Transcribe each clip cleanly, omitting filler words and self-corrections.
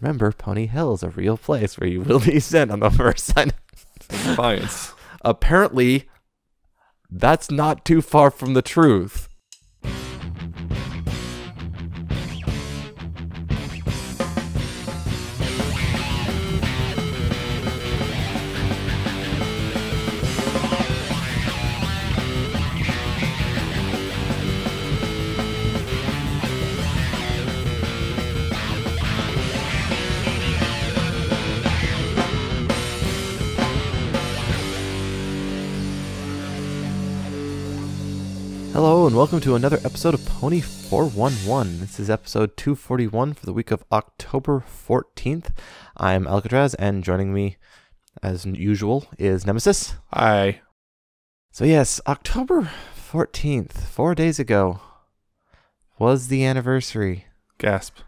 Remember, Pony Hill is a real place where you will be sent on the first sign of defiance. Apparently, that's not too far from the truth. Hello and welcome to another episode of Pony 411. This is episode 241 for the week of October 14th. I'm Alcatraz, and joining me, as usual, is Nemesis. Hi. So yes, October 14th, 4 days ago, was the anniversary. Gasp.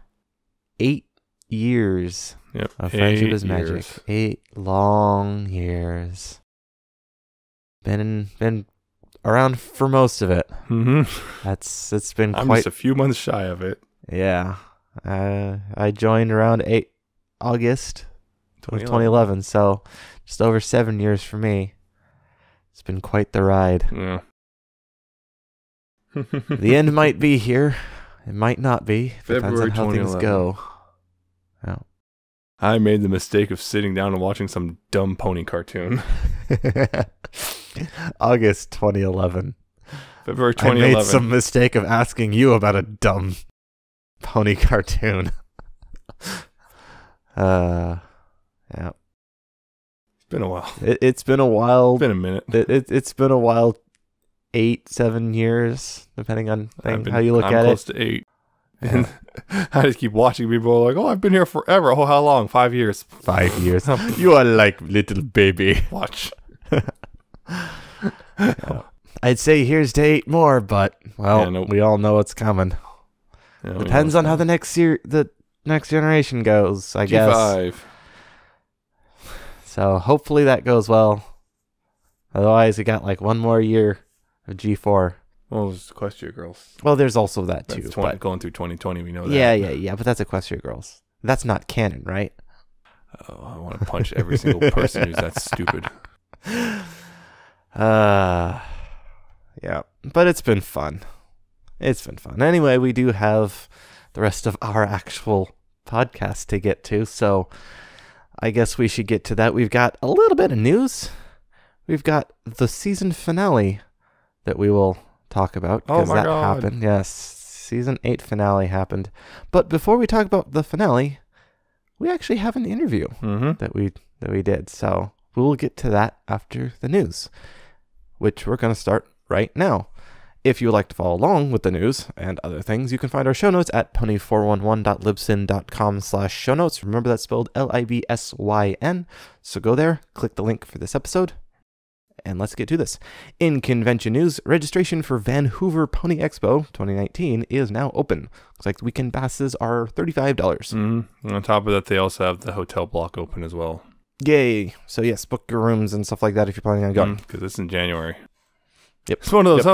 8 years Yep. of Friendship is Magic. Years. 8 long years. Been around for most of it. Mm-hmm. It's been I'm quite... just a few months shy of it. Yeah. I joined around August of 2011, so just over 7 years for me. It's been quite the ride. Yeah. The end might be here. It might not be. Depends on February how things 2011. go. Yeah. I made the mistake of sitting down and watching some dumb pony cartoon. August 2011. February I 2011. made some mistake of asking you about a dumb pony cartoon. Yeah. It's been a while. It's been a while. It's been a minute. It's been a while. 8-7 years, depending on how you look I'm at close it. to 8. And I just keep watching people like, oh, I've been here forever. Oh, how long? 5 years. 5 years. You are like little baby. Watch. Yeah. I'd say here's to 8 more, but we all know what's coming. Yeah, Depends on how the next generation goes, I guess. G5. So hopefully that goes well. Otherwise, we got like one more year of G4. Well, it's Equestria Girls. Well, there's also that That's too. going through 2020, we know that. Yeah, but that's Equestria Girls. That's not canon, right? Oh, I want to punch every single person who's that stupid. Yeah, but it's been fun. Anyway, we do have the rest of our actual podcast to get to, so I guess we should get to that. We've got a little bit of news. We've got the season finale that we will talk about, because that happened. Yes, season 8 finale happened. But before we talk about the finale, we actually have an interview that we did. So we will get to that after the news, which we're going to start right now. If you would like to follow along with the news and other things, you can find our show notes at pony411.libsyn.com/show notes. Remember, that's spelled LIBSYN. So go there, click the link for this episode, and let's get to this. In convention news, registration for Vancouver Pony Expo 2019 is now open. Looks like the weekend passes are $35. And on top of that, they also have the hotel block open as well. Yay. So yes, book your rooms and stuff like that if you're planning on going. Because it's in January. Yep. It's one of those,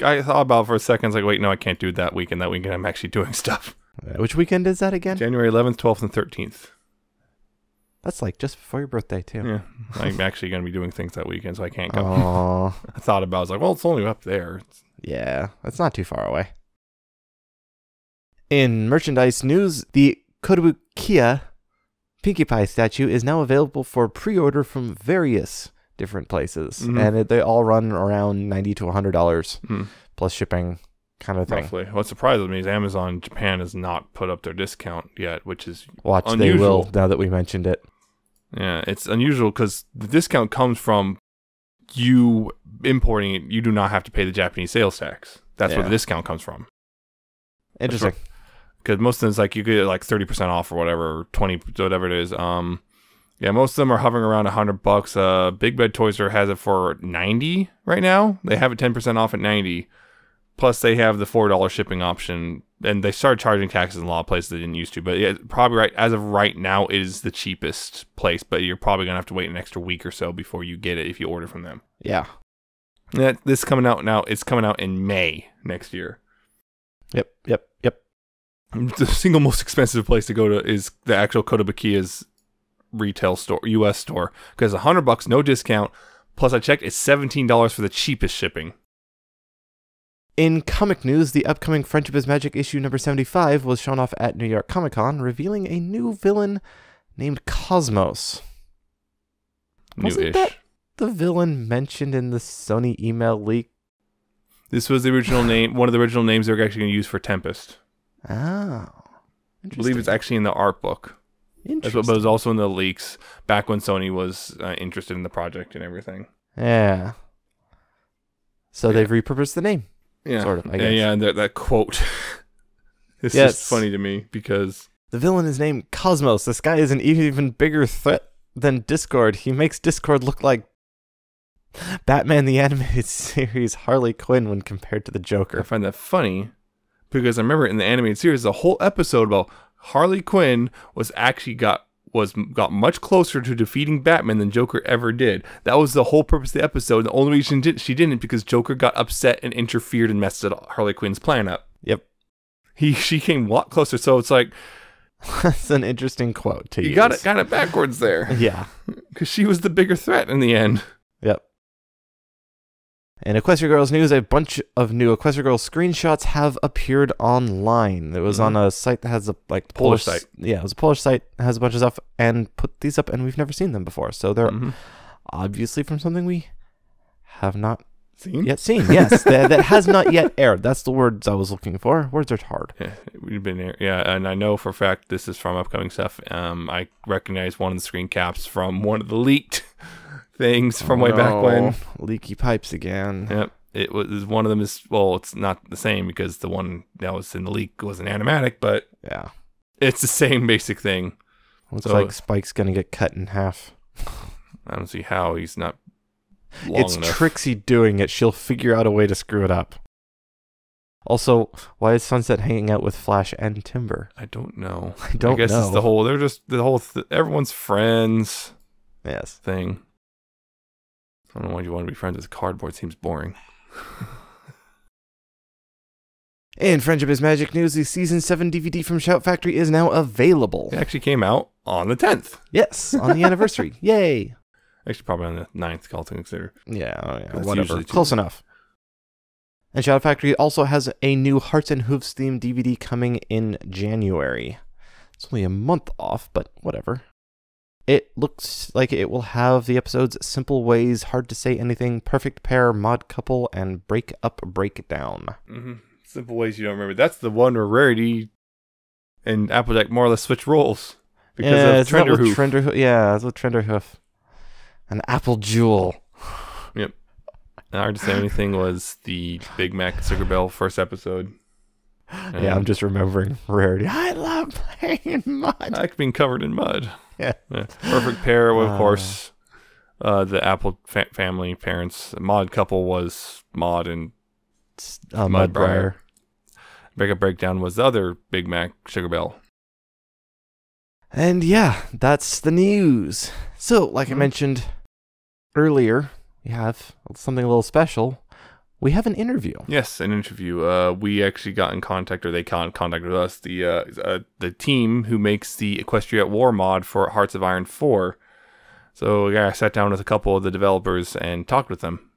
I thought about it for a second. It's like, wait, no, I can't do that weekend. That weekend I'm actually doing stuff. Which weekend is that again? January 11th, 12th, and 13th. That's like just before your birthday, too. Yeah. I'm actually going to be doing things that weekend, so I can't go. Aww. I thought about it. I was like, well, it's only up there. Yeah, that's not too far away. In merchandise news, the Kotobukiya Pinkie Pie statue is now available for pre-order from various different places. And they all run around $90 to $100 plus shipping kind of thing. Roughly. What surprises me is Amazon Japan has not put up their discount yet, which is unusual. They will now that we mentioned it. Yeah, it's unusual because the discount comes from you importing it. You do not have to pay the Japanese sales tax. That's where the discount comes from. Interesting. Because most of them, it's like you get like 30% off or whatever, or 20, whatever it is. Yeah, most of them are hovering around $100. Big Bed Toy Store has it for $90 right now. They have it 10% off at $90. Plus, they have the $4 shipping option, and they started charging taxes in a lot of places they didn't used to. But yeah, probably right as of right now, it is the cheapest place. But you're probably gonna have to wait an extra week or so before you get it if you order from them. Yeah. This coming out now. It's coming out in May next year. Yep. The single most expensive place to go to is the actual Kotobukiya's retail store, U.S. store, because $100, no discount. Plus, I checked, it's $17 for the cheapest shipping. In comic news, the upcoming Friendship is Magic issue number 75 was shown off at New York Comic Con, revealing a new villain named Cosmos. Wasn't that the villain mentioned in the Sony email leak? This was the original name, one of the original names they were actually going to use for Tempest. Oh, I interesting. believe it's actually in the art book. That's what, but it was also in the leaks back when Sony was interested in the project and everything. Yeah. So they've repurposed the name. Yeah, sort of. I guess. Yeah, and that quote is just funny to me because the villain is named Cosmos. This guy is an even bigger threat than Discord. He makes Discord look like Batman the Animated Series Harley Quinn when compared to the Joker. I find that funny because I remember in the animated series, the whole episode about Harley Quinn was actually got much closer to defeating Batman than Joker ever did. That was the whole purpose of the episode. The only reason she didn't because Joker got upset and interfered and messed Harley Quinn's plan up. Yep. She came a lot closer, so it's like that's an interesting quote to use. You got it kind of backwards there. Yeah. Because she was the bigger threat in the end. Yep. In Equestria Girls news, a bunch of new Equestria Girls screenshots have appeared online. It was on a site that has a Polish site. Yeah, it was a Polish site. It has a bunch of stuff and put these up, and we've never seen them before. So they're obviously from something we have not yet seen. Yes, that has not yet aired. That's the words I was looking for. Words are hard. Yeah, we've been there. Yeah, and I know for a fact this is from upcoming stuff. I recognize one of the screen caps from one of the leaked things from way back when. Leaky pipes again. Yep. It was one of them is, well, it's not the same because the one that was in the leak was an animatic, but yeah, it's the same basic thing. Looks like Spike's gonna get cut in half. I don't see how he's not long It's enough. Trixie doing it. She'll figure out a way to screw it up. Also, why is Sunset hanging out with Flash and Timber? I don't know. I guess it's the whole, they're just the whole, everyone's friends. Yes. Thing. I don't know why you want to be friends with cardboard. Seems boring. In Friendship is Magic news, the Season 7 DVD from Shout Factory is now available. It actually came out on the 10th. Yes, on the anniversary. Yay. Actually, probably on the 9th, all things considered. Yeah, whatever. Close enough. And Shout Factory also has a new Hearts and Hooves themed DVD coming in January. It's only a month off, but whatever. It looks like it will have the episodes Simple Ways, Hard to Say Anything, Perfect Pair, Mod Couple, and Break Up, Breakdown. Simple Ways you don't remember. That's the one where Rarity and Applejack more or less switch roles. Because of Trenderhoof. Yeah, it's with Trenderhoof. An Apple Jewel. Yep. Hard to Say Anything was the Big Mac Sugar Bell first episode. Yeah, I'm just remembering Rarity. I love playing in mud. I like being covered in mud. Yeah. Perfect Pair, of course. The Apple family parents. Mod Couple was Mod and Mudbriar. Break Up Breakdown was the other Big Mac Sugar Bell. And yeah, that's the news. So, like I mentioned earlier, we have something a little special. We have an interview. Yes, an interview. We actually got in contact, or they contacted us, the team who makes the Equestria War mod for Hearts of Iron 4. So I sat down with a couple of the developers and talked with them.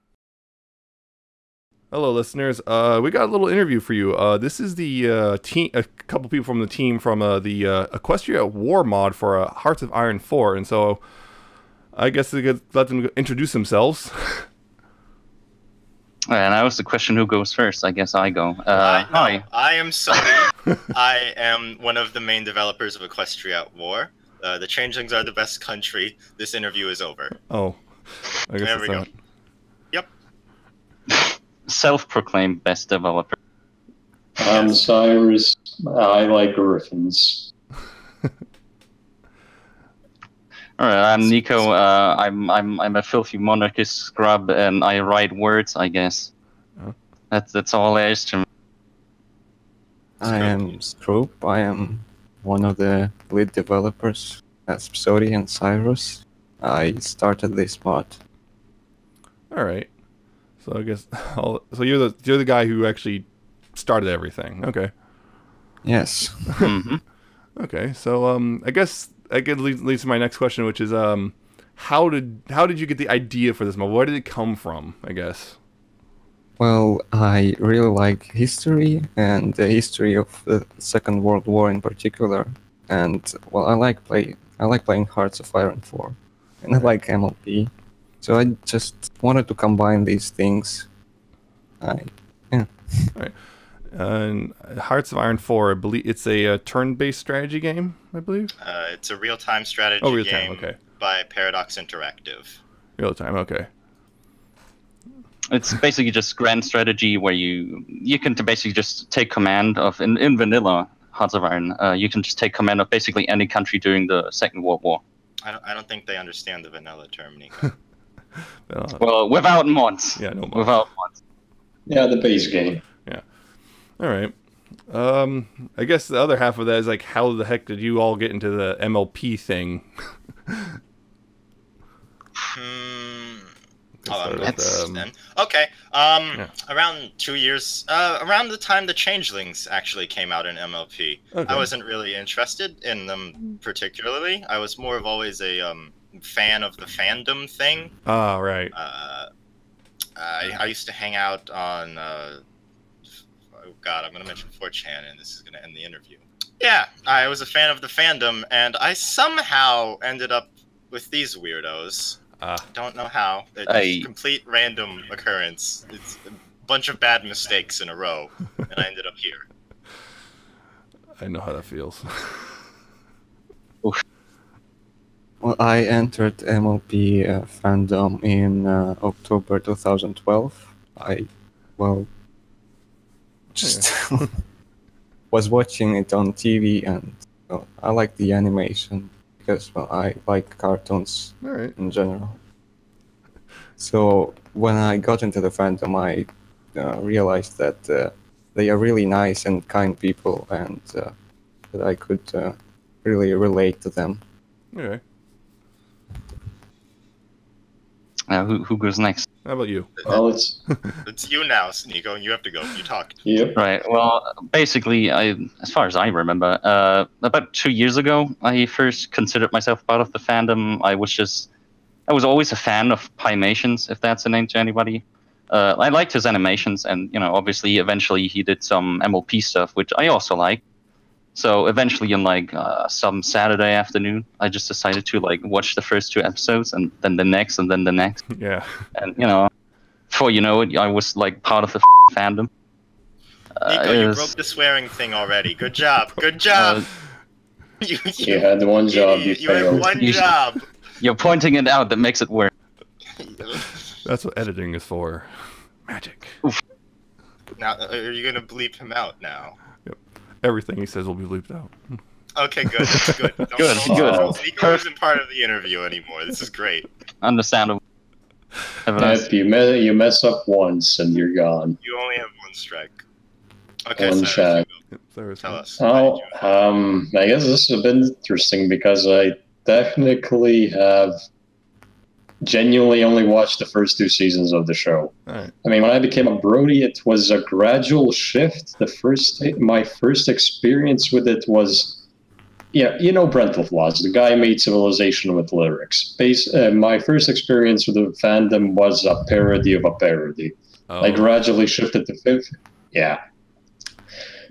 Hello, listeners. We got a little interview for you. This is the team, a couple people from the team from the Equestria War mod for Hearts of Iron 4. And so I guess we could let them introduce themselves. And that was the question, who goes first? I guess I go. Hi. I am Sully. I am one of the main developers of Equestria War. The Changelings are the best country. This interview is over. Oh. I guess there we go. That. Yep. Self-proclaimed best developer. I'm Cyrus. I like griffins. All right, I'm Nico. I'm a filthy monarchist scrub, and I write words, I guess. Oh. That's all there is to me. I am Scroop. I am one of the lead developers at Sodi and Cyrus. I started this mod. All right. So I guess so you're the guy who actually started everything. Okay. Yes. hmm Okay, so I guess I could lead to my next question, which is how did you get the idea for this mod? Where did it come from? I guess. Well, I really like history and the history of the Second World War in particular, and well, I like playing Hearts of Iron 4, and I like MLP, so I just wanted to combine these things. Yeah. And Hearts of Iron 4, I believe it's a turn-based strategy game. I believe. It's a real-time strategy Oh, real-time, game okay. by Paradox Interactive. Real time. Okay. It's basically just grand strategy where you can basically just take command of in vanilla Hearts of Iron. You can just take command of basically any country during the Second World War. I don't think they understand the vanilla term, Nico. Well, without mods. Yeah, no mods. Without mods. Yeah, the base game. Yeah. All right. I guess the other half of that is like, how the heck did you all get into the MLP thing? Then. Okay. Around 2 years, around the time the Changelings actually came out in MLP, Okay. I wasn't really interested in them particularly. I was more of always a fan of the fandom thing. Ah, right. I used to hang out on. Oh God, I'm gonna mention 4chan, and this is gonna end the interview. Yeah, I was a fan of the fandom, and I somehow ended up with these weirdos. Don't know how. It's a complete random occurrence. It's a bunch of bad mistakes in a row, and I ended up here. I know how that feels. Well, I entered MLP fandom in October 2012. Just was watching it on TV, and I like the animation because I like cartoons All right. in general. So when I got into the fandom, I realized that they are really nice and kind people, and that I could really relate to them. Okay. Who goes next? How about you? Well, it's It's you now, Nico. You have to go. You talked. yep. Right. Well, basically, as far as I remember, about 2 years ago, I first considered myself part of the fandom. I was always a fan of Piemations, if that's a name to anybody. I liked his animations, and obviously, eventually, he did some MLP stuff, which I also like. So eventually, in some Saturday afternoon, I just decided to watch the first 2 episodes, and then the next, and then the next. Yeah. And before you know it, I was part of the fandom. Nico, you broke the swearing thing already. Good job. Good job. You had one job. You had failed. one job. You're pointing it out that makes it work. That's what editing is for. Magic. Now, are you gonna bleep him out now? Everything he says will be bleeped out. Okay, good. That's good. Good. Nico isn't part of the interview anymore. This is great. Understandable. Have a nice- Yep, you mess up once and you're gone. You only have 1 strike. Okay, One Cyrus, shot. Yep, there is tell one. us. Oh, I guess this has been interesting because I technically have genuinely only watched the first 2 seasons of the show. All right. I mean, when I became a Brody, it was a gradual shift. My first experience with it was, Brental Laws, the guy made Civilization with lyrics. My first experience with the fandom was a parody of a parody. Oh. I gradually shifted to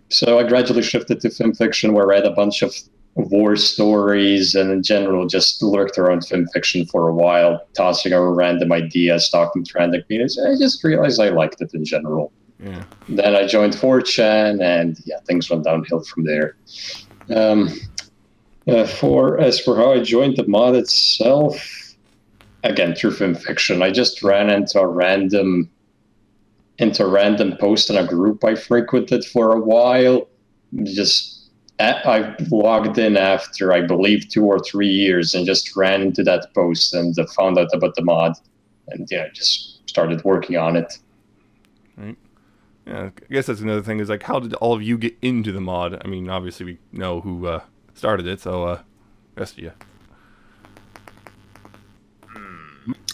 So I gradually shifted to film fiction, where I read a bunch of war stories and in general just lurked around film fiction for a while, tossing around random ideas, talking to random communities. I just realized I liked it in general. Yeah. Then I joined 4chan, and things went downhill from there. As for how I joined the mod itself, again through film fiction, I just ran into a random post in a group I frequented for a while. I logged in after, I believe, 2 or 3 years, and just ran into that post and found out about the mod, and just started working on it. Right. Yeah, I guess that's another thing is how did all of you get into the mod? I mean, obviously we know who started it, so rest of you.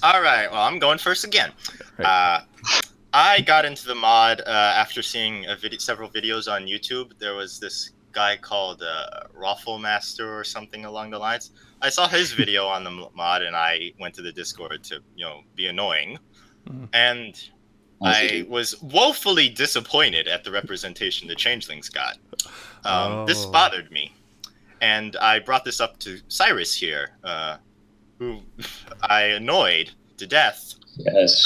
All right. Well, I'm going first again. Right. I got into the mod after seeing several videos on YouTube. There was this guy called Raffle Master or something along the lines. I saw his video on the mod, and I went to the Discord to be annoying, and I was woefully disappointed at the representation the changelings got. This bothered me, and I brought this up to Cyrus here, who I annoyed to death. Yes,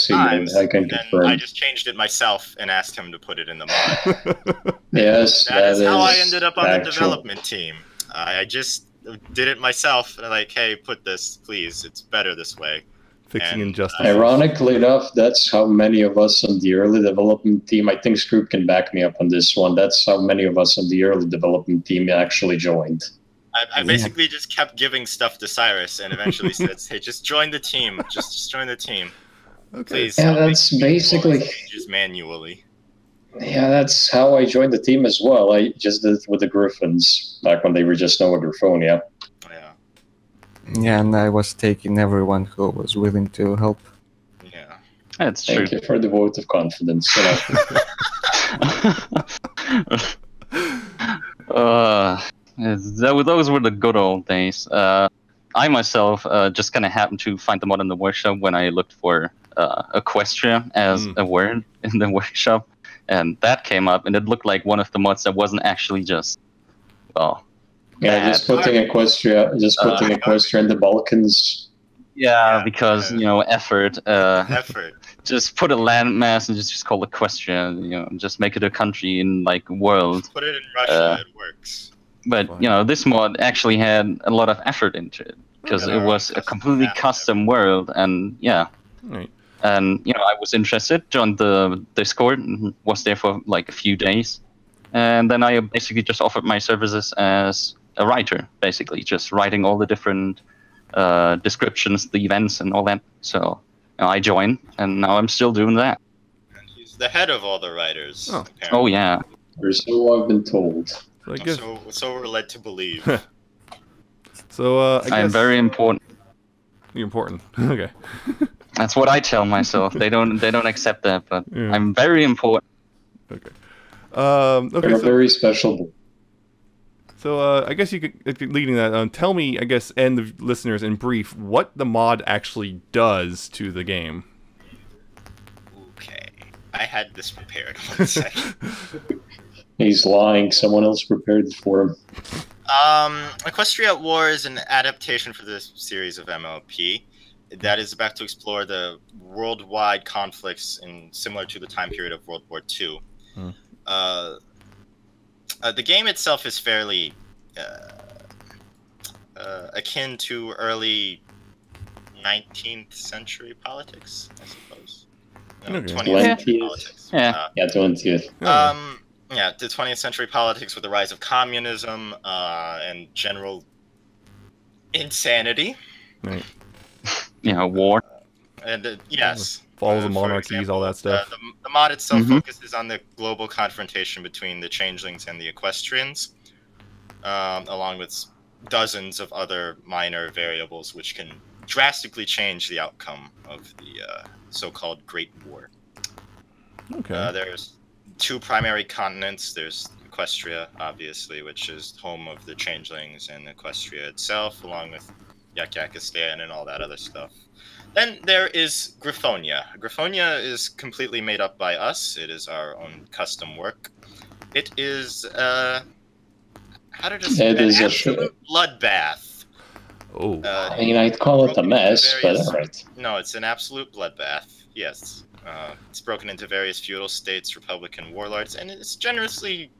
times, I can confirm. I just changed it myself and asked him to put it in the mod. Yes, that is how I ended up on actual. the development team. I just did it myself, and like, hey, put this, please. It's better this way. Fixing injustice. Ironically enough, that's how many of us on the early development team, I think Scroop can back me up on this one, that's how many of us on the early development team actually joined. I basically just kept giving stuff to Cyrus, and eventually said, "Hey, just join the team. Just join the team, please." Yeah, that's basically changes manually. Yeah, that's how I joined the team as well. I just did it with the Griffins back when they were just Nova Griffonia. Yeah. Yeah, and I was taking everyone who was willing to help. Yeah, That's true. Thank you for the vote of confidence. Those were the good old days. I myself just kind of happened to find the mod in the workshop when I looked for Equestria as a word in the workshop, and that came up, and it looked like one of the mods that wasn't actually just, well, yeah, bad. just putting Equestria in the Balkans. Yeah, because effort. effort. Just put a landmass and just call it Equestria. Just make it a country in world. Put it in Russia. It works. But this mod actually had a lot of effort into it because it was a completely custom world, and Right. and I was interested, joined the Discord, and was there for a few days, and then I basically just offered my services as a writer, basically just writing all the different descriptions, the events, and all that. So I joined, and now I'm still doing that. And he's the head of all the writers. Oh yeah. Or so I've been told. So I guess. So we're led to believe. So I am very important. You're important. Okay. That's what I tell myself. They don't accept that, but I'm very important. Okay. Okay. You're very special. So I guess you could leading that. Tell me, I guess, and the listeners in brief, what the mod actually does to the game. Okay, I had this prepared. 1 second. He's lying. Someone else prepared it for him. Equestria War is an adaptation for this series of MLP that is about to explore the worldwide conflicts similar to the time period of World War II. The game itself is fairly akin to early 19th century politics, I suppose. No, Okay. 20th century politics. Yeah. 20th. Yeah, the 20th century politics with the rise of communism and general insanity. Right. War. And yes. Falls of for monarchies, example, all that stuff. The mod itself focuses on the global confrontation between the changelings and the Equestrians, along with dozens of other minor variables which can drastically change the outcome of the so-called Great War. Okay. There's 2 primary continents. There's Equestria, obviously, which is home of the changelings, and Equestria itself, along with Yakistan and all that other stuff. Then there is Griffonia. Griffonia is completely made up by us. It is our own custom work. It is how to describe an absolute bloodbath. Oh. I mean, I'd call it a mess, but alright. No, it's an absolute bloodbath. Yes. It's broken into various feudal states, republican warlords, and it's generously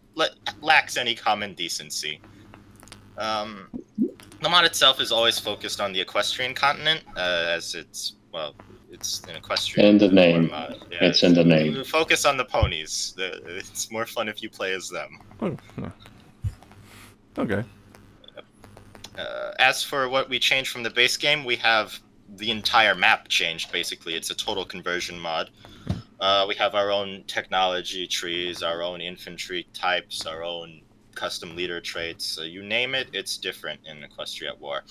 lacks any common decency. The mod itself is always focused on the Equestrian continent, as it's an Equestrian. In the name. Mod. Yeah, it's in the name. You focus on the ponies. It's more fun if you play as them. Oh, no. Okay. As for what we changed from the base game, we have the entire map changed, basically. It's a total conversion mod. We have our own technology trees, our own infantry types, our own custom leader traits. You name it, it's different in Equestria War.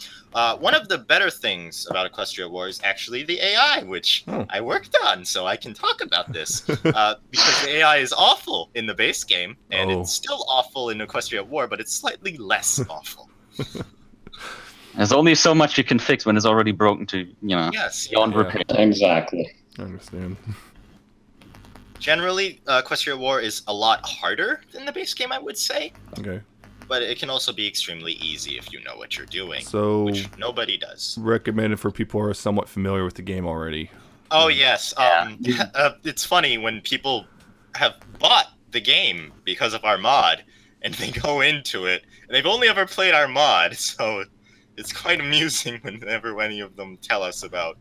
One of the better things about Equestria War is actually the AI, which I worked on, so I can talk about this. Because the AI is awful in the base game, and it's still awful in Equestria War, but it's slightly less awful. There's only so much you can fix when it's already broken to, beyond repair. Exactly. I understand. Generally, Equestria War is a lot harder than the base game, I would say. Okay. But it can also be extremely easy if you know what you're doing, So, which nobody does. Recommended for people who are somewhat familiar with the game already. Oh, yes. It's funny when people have bought the game because of our mod, and they go into it, and they've only ever played our mod, so it's quite amusing whenever any of them tell us about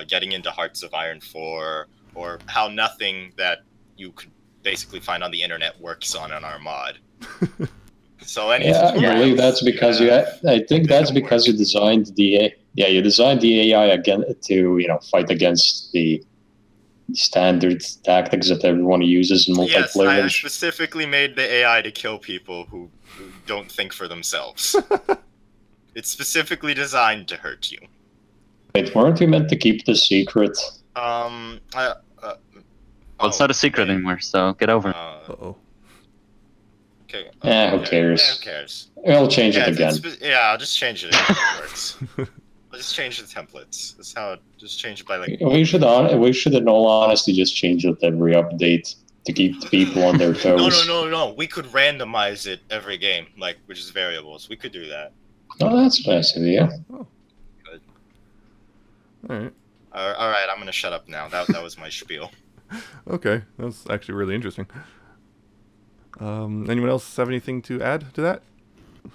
getting into Hearts of Iron 4, or how nothing that you could basically find on the internet works on our mod. So I believe that's because I think that's because you designed the AI again to fight against the standard tactics that everyone uses in multiplayer. Yes, I specifically made the AI to kill people who don't think for themselves. It's specifically designed to hurt you. Wait, weren't we meant to keep the secret? Well, it's not a secret anymore, so get over it. Uh-oh. Okay. Who cares? Yeah, who cares? We'll change it again. I'll just change it if it works. I'll just change the templates. That's how. Just change it by like. We should, in all honesty, just change it every update to keep the people on their toes. No. We could randomize it every game, which is variables. We could do that. Oh, that's a nice idea. Oh. Good. All right. All right. I'm gonna shut up now. That was my spiel. Okay, that's actually really interesting. Anyone else have anything to add to that? I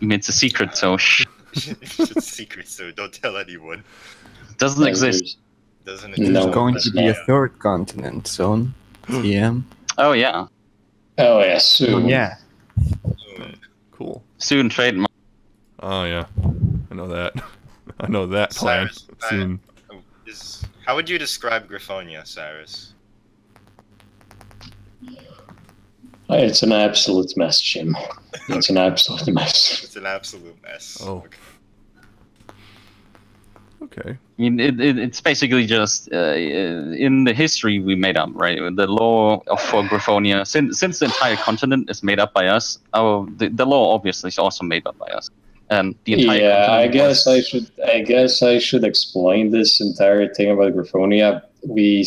mean, it's a secret, so shh. It's a secret, so don't tell anyone. Doesn't exist. Doesn't There's exist. going to be a third continent soon. TM. Oh, yeah. Oh, yeah, soon. Yeah. Cool. Soon, trademark. Oh, yeah. I know that. I know that plan. Cyrus, Soon. How would you describe Griffonia, Cyrus? It's an absolute mess, Jim. It's an absolute mess. It's an absolute mess. Oh. Okay. I mean, it's basically just in the history we made up, right? The law for Griffonia, since the entire continent is made up by us, the law obviously is also made up by us. And the entire I guess I should explain this entire thing about Griffonia. I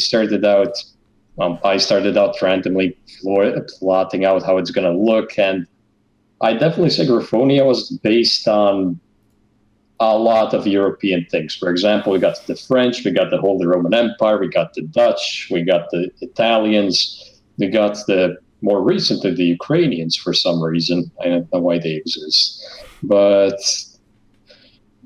started out randomly plotting out how it's going to look, and I definitely say Griffonia was based on a lot of European things. For example, we got the French, we got the Holy Roman Empire, we got the Dutch, we got the Italians, we got more recently the Ukrainians for some reason. I don't know why they exist. But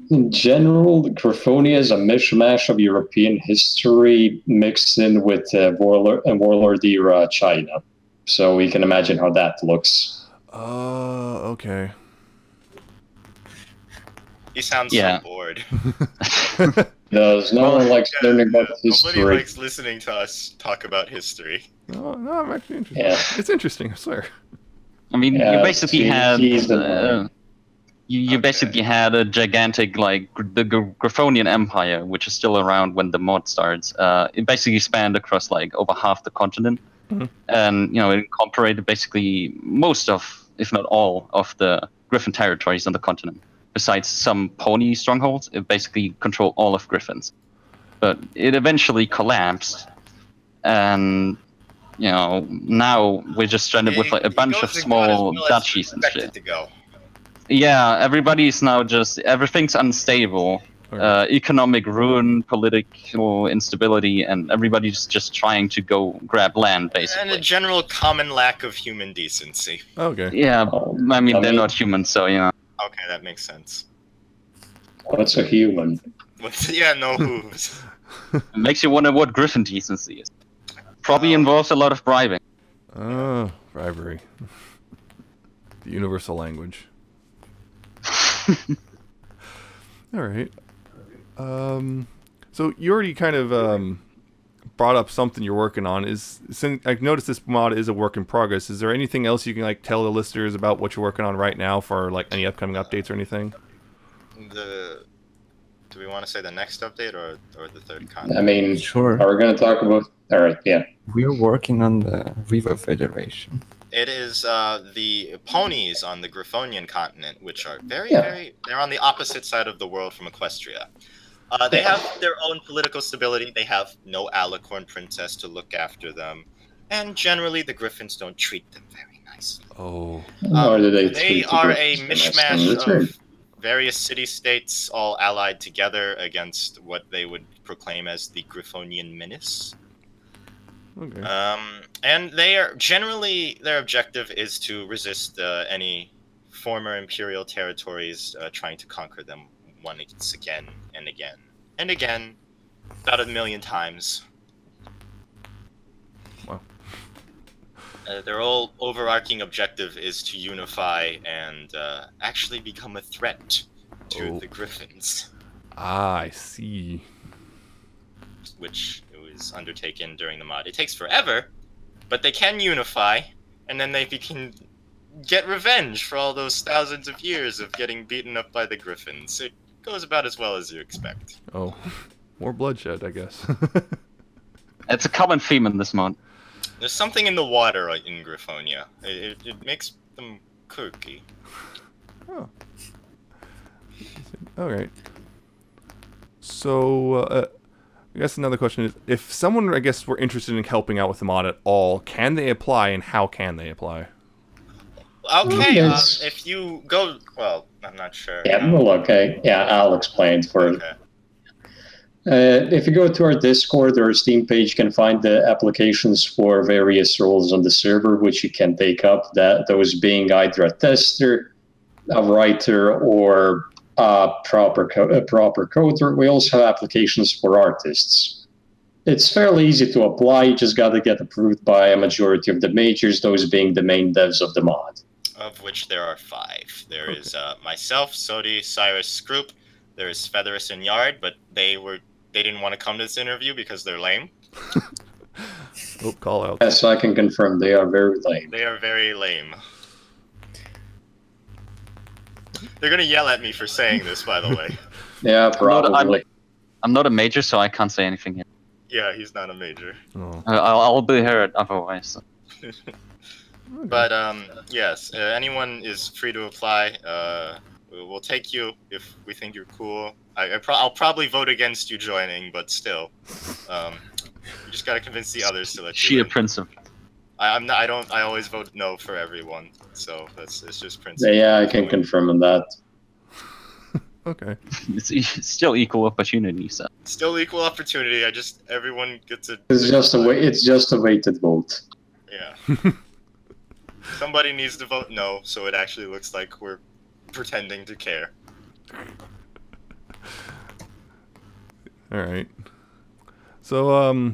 in general, Griffonia is a mishmash of European history mixed in with warlord era China. So we can imagine how that looks. Okay. He sounds so bored. No one likes learning about history. Nobody likes listening to us talk about history. No, I'm actually interested. Yeah. It's interesting, I swear. I mean, you basically had you basically had a gigantic, the Griffonian Empire, which is still around when the mod starts. It basically spanned across over half the continent, and it incorporated basically most of, if not all, of the Griffin territories on the continent. Besides some pony strongholds, it basically controlled all of Griffins. But it eventually collapsed, and now we're just stranded with a bunch of small duchies and shit. Yeah, everybody's now everything's unstable. Economic ruin, political instability, and everybody's just trying to go grab land, basically. And a general common lack of human decency. Okay. Yeah, I mean, they're not human, so Okay, that makes sense. What's a human? No hooves. It makes you wonder what Griffin decency is. Probably involves a lot of bribing. Bribery. The universal language. All right. So you already kind of brought up something you're working on. Since I noticed this mod is a work in progress, is there anything else you can like tell the listeners about what you're working on right now for like any upcoming updates or anything? Do we want to say the next update or the third content? I mean, Sure. are we going to talk about? All right, yeah. We're working on the Viva Federation. It is the ponies on the Griffonian continent, which are very, Yeah. very. They're on the opposite side of the world from Equestria. They have their own political stability. They have no alicorn princess to look after them, and generally the Griffins don't treat them very nicely. Oh. Nor do they They treat the are a Griffins in mishmash return. of various city-states all allied together against what they would proclaim as the Griffonian menace. Okay. And they are generally, their objective is to resist any former imperial territories trying to conquer them once again and again and again, about 1 million times. Wow. Their whole overarching objective is to unify and actually become a threat to the Griffins, Ah, I see. which was undertaken during the mod. It takes forever, but they can unify, and then they can get revenge for all those thousands of years of getting beaten up by the Griffins. It goes about as well as you expect. Oh, more bloodshed, I guess. It's a common theme in this mod. There's something in the water in Griffonia. It makes them quirky. Oh. All right. So, I guess another question is, if someone, I guess, were interested in helping out with the mod at all, can they apply, and how can they apply? Okay, Yes. if you go... Well, I'm not sure. Yeah, well, okay. Yeah, I'll explain it for Okay. If you go to our Discord or Steam page, you can find the applications for various roles on the server, which you can take up. Those being either a tester, a writer, or a proper coder. We also have applications for artists. It's fairly easy to apply. You just got to get approved by a majority of the majors, those being the main devs of the mod. Of which there are 5. There is myself, Sodi, Cyrus, Scroop. There is Featherus and Yard, but they didn't want to come to this interview because they're lame. Oh, call out. Yes, I can confirm they are very lame. They are very lame. They're gonna yell at me for saying this, by the way. Yeah, probably. I'm not a major, so I can't say anything yet. Yeah, he's not a major. Oh. I'll be heard otherwise. But yes, anyone is free to apply. We'll take you if we think you're cool. I'll probably vote against you joining, but still, you just gotta convince the others to let you Sheer in. principle. I always vote no for everyone, so it's just principle. Yeah, I can confirm on that. Okay. It's still equal opportunity, so. Still equal opportunity. Everyone gets a. It's just a weighted vote. Yeah. Somebody needs to vote no, so it actually looks like we're pretending to care. All right. So, I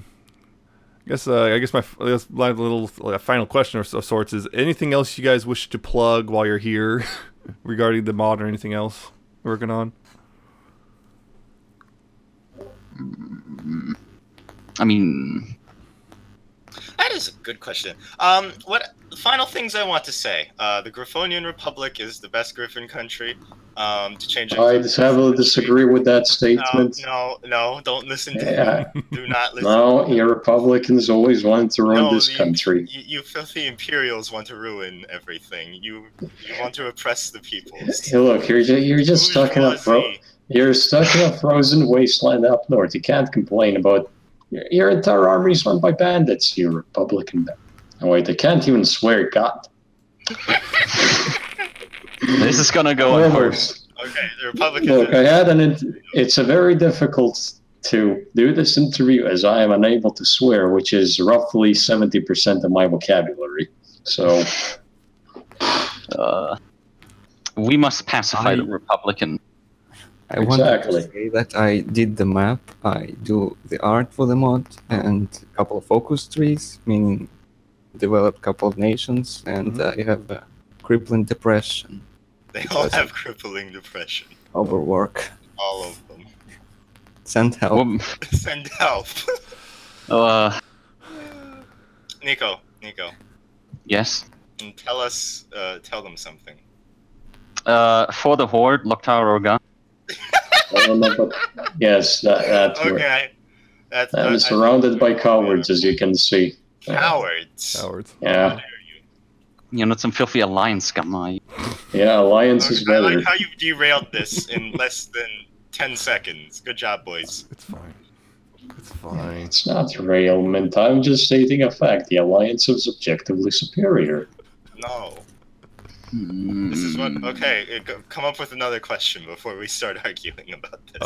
guess my little final question of sorts is: anything else you guys wish to plug while you're here regarding the mod or anything else you're working on? I mean, That is a good question. What final things I want to say? The Griffonian Republic is the best Griffin country. To change it. I heavily disagree with that statement. No, don't listen to Yeah. me. Do not listen. No, you Republicans always want to run this the- country. You filthy Imperials want to ruin everything. You want to oppress the peoples. Hey, look, you're just stuck in a Bourgeoisie. you're stuck in a frozen wasteland up north. You can't complain about your entire army is run by bandits. You Republican. Oh wait, they can't even swear. God. this is gonna go on Almost. Okay, the Republicans. Look, I had it's a very difficult to do this interview as I am unable to swear, which is roughly 70% of my vocabulary. So, We must pacify the Republican. I wanted Exactly. to say that I did the map, I do the art for the mod, and a couple of focus trees, meaning developed a couple of nations, and I have a crippling depression, They all have crippling depression. overwork. All of them. Send help. Well, Send help. Uh, Nico, yes. and tell them something. For the Horde, Loktar Organ. I don't know, but yes, Okay. That's I'm surrounded by cowards, as you can see. Cowards. Cowards. Yeah, You're not some filthy alliance scum, are you? yeah, Alliance is I better. like how you derailed this in less than 10 seconds. Good job, boys. It's fine. It's fine. It's not derailment. I'm just stating a fact. The Alliance is objectively superior. No. This is what. Okay, come up with another question before we start arguing about this.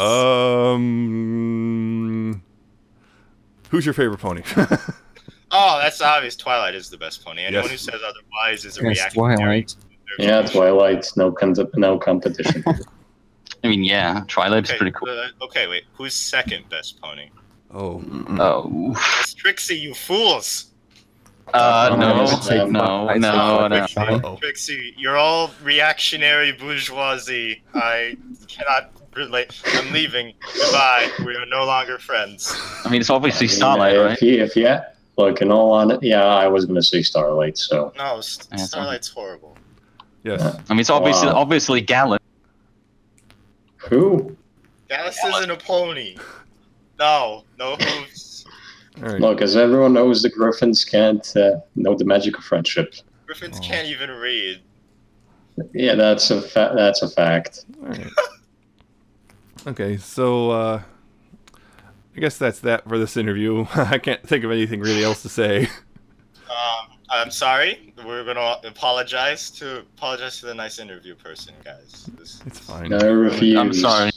Who's your favorite pony? Oh, that's obvious. Twilight is the best pony. Anyone Yes. who says otherwise is a Yes, reactionary. Twilight. Yeah, Twilight, no competition. I mean, yeah, Twilight is Okay, pretty cool. okay, wait. Who's second best pony? Oh. Oh. That's Trixie, you fools! No, I'd say no. Uh-oh. Trixie, you're all reactionary bourgeoisie. I cannot relate. I'm leaving. Goodbye. We are no longer friends. I mean, it's obviously Starlight, right? If you look, in all on yeah, I was gonna say Starlight. So No, Starlight's horrible. Yes. I mean, it's obviously Wow. obviously Gallon. who? Gallus isn't a pony. No hooves. All right. Look, as everyone knows, the Griffins can't know the magic of friendship. Griffins can't even read. Yeah, that's a fact. All right. Okay, so I guess that's that for this interview. I can't think of anything really else to say. I'm sorry. We're gonna apologize to the nice interview person, guys. It's fine. I refuse. I'm sorry.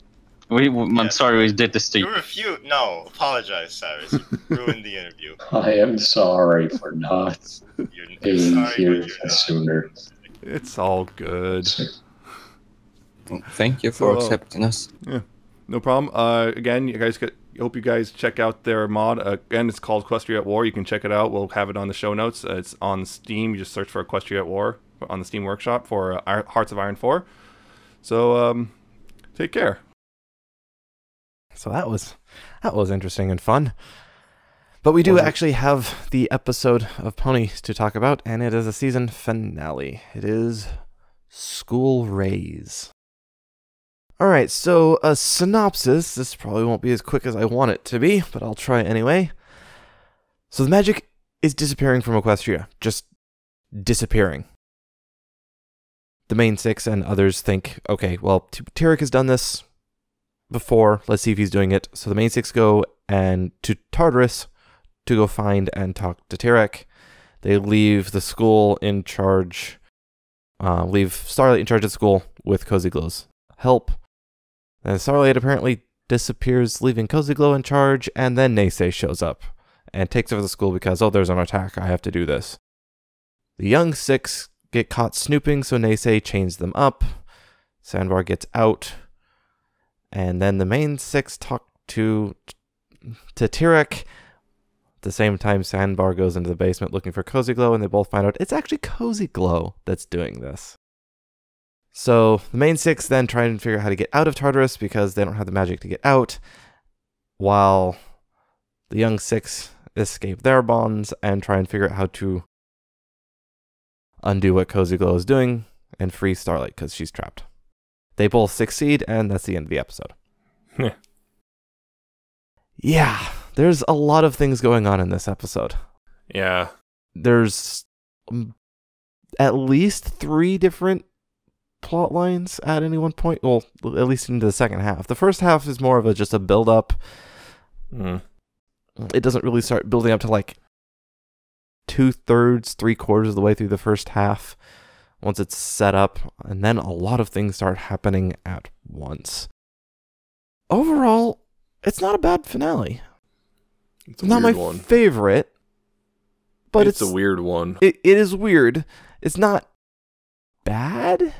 I'm sorry we did this to You you. refute. No, apologize, Cyrus. You ruined the interview. I am sorry for not You're being sorry, here but you're not. sooner. It's all good. Thank you for So, accepting us. No problem. Again, I hope you guys check out their mod. Again, it's called Equestria at War. You can check it out. We'll have it on the show notes. It's on Steam. You just search for Equestria at War on the Steam Workshop for Hearts of Iron 4. So, take care. So that was interesting and fun. But we do actually have the episode of Ponies to talk about, and it is a season finale. It is School Raze. Alright, so a synopsis. This probably won't be as quick as I want it to be, but I'll try anyway. So the magic is disappearing from Equestria. Just disappearing. The main six and others think, okay, well, Tyrek has done this before. Let's see if he's doing it. So the main six go and to Tartarus to go find and talk to Tyrek. They leave the school in charge, leave Starlight in charge of the school with Cozy Glow's help. And Starlight apparently disappears, leaving Cozy Glow in charge, and then Nemesis shows up and takes over the school because, oh, there's an attack, I have to do this. The young six get caught snooping, so Nemesis chains them up. Sandbar gets out. And then the main six talk to Tyrek. At the same time, Sandbar goes into the basement looking for Cozy Glow, and they both find out it's actually Cozy Glow that's doing this. So the main six then try and figure out how to get out of Tartarus because they don't have the magic to get out, while the young six escape their bonds and try and figure out how to undo what Cozy Glow is doing and free Starlight because she's trapped. They both succeed, and that's the end of the episode. Yeah, there's a lot of things going on in this episode. Yeah. There's at least 3 different plot lines at any one point. Well, at least into the second half. The first half is more of just a build-up. It doesn't really start building up to like 2/3, 3/4 of the way through the first half. Once it's set up, and then a lot of things start happening at once. Overall, it's not a bad finale. It's a Not my weird one. favorite, but It's a weird one. It is weird. It's not bad.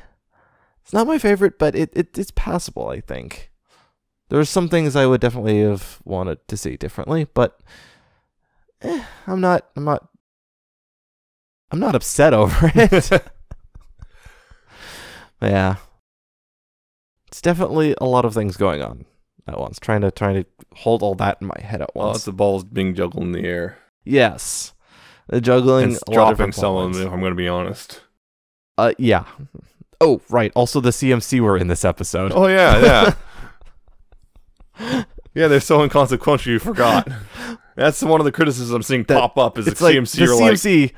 It's not my favorite, but it's passable, I think. There's some things I would definitely have wanted to see differently, but I'm not upset over it. Yeah. It's definitely a lot of things going on. trying to hold all that in my head at Well, once. it's the balls being juggled in the air. Yes, the juggling, And a lot of dropping different some of points. them, if I'm going to be honest. Yeah. Oh, right. Also, the CMC were in this episode. Oh, yeah. Yeah, they're so inconsequential you forgot. That's one of the criticisms I'm seeing pop up is the It's like CMC the are like, CMC.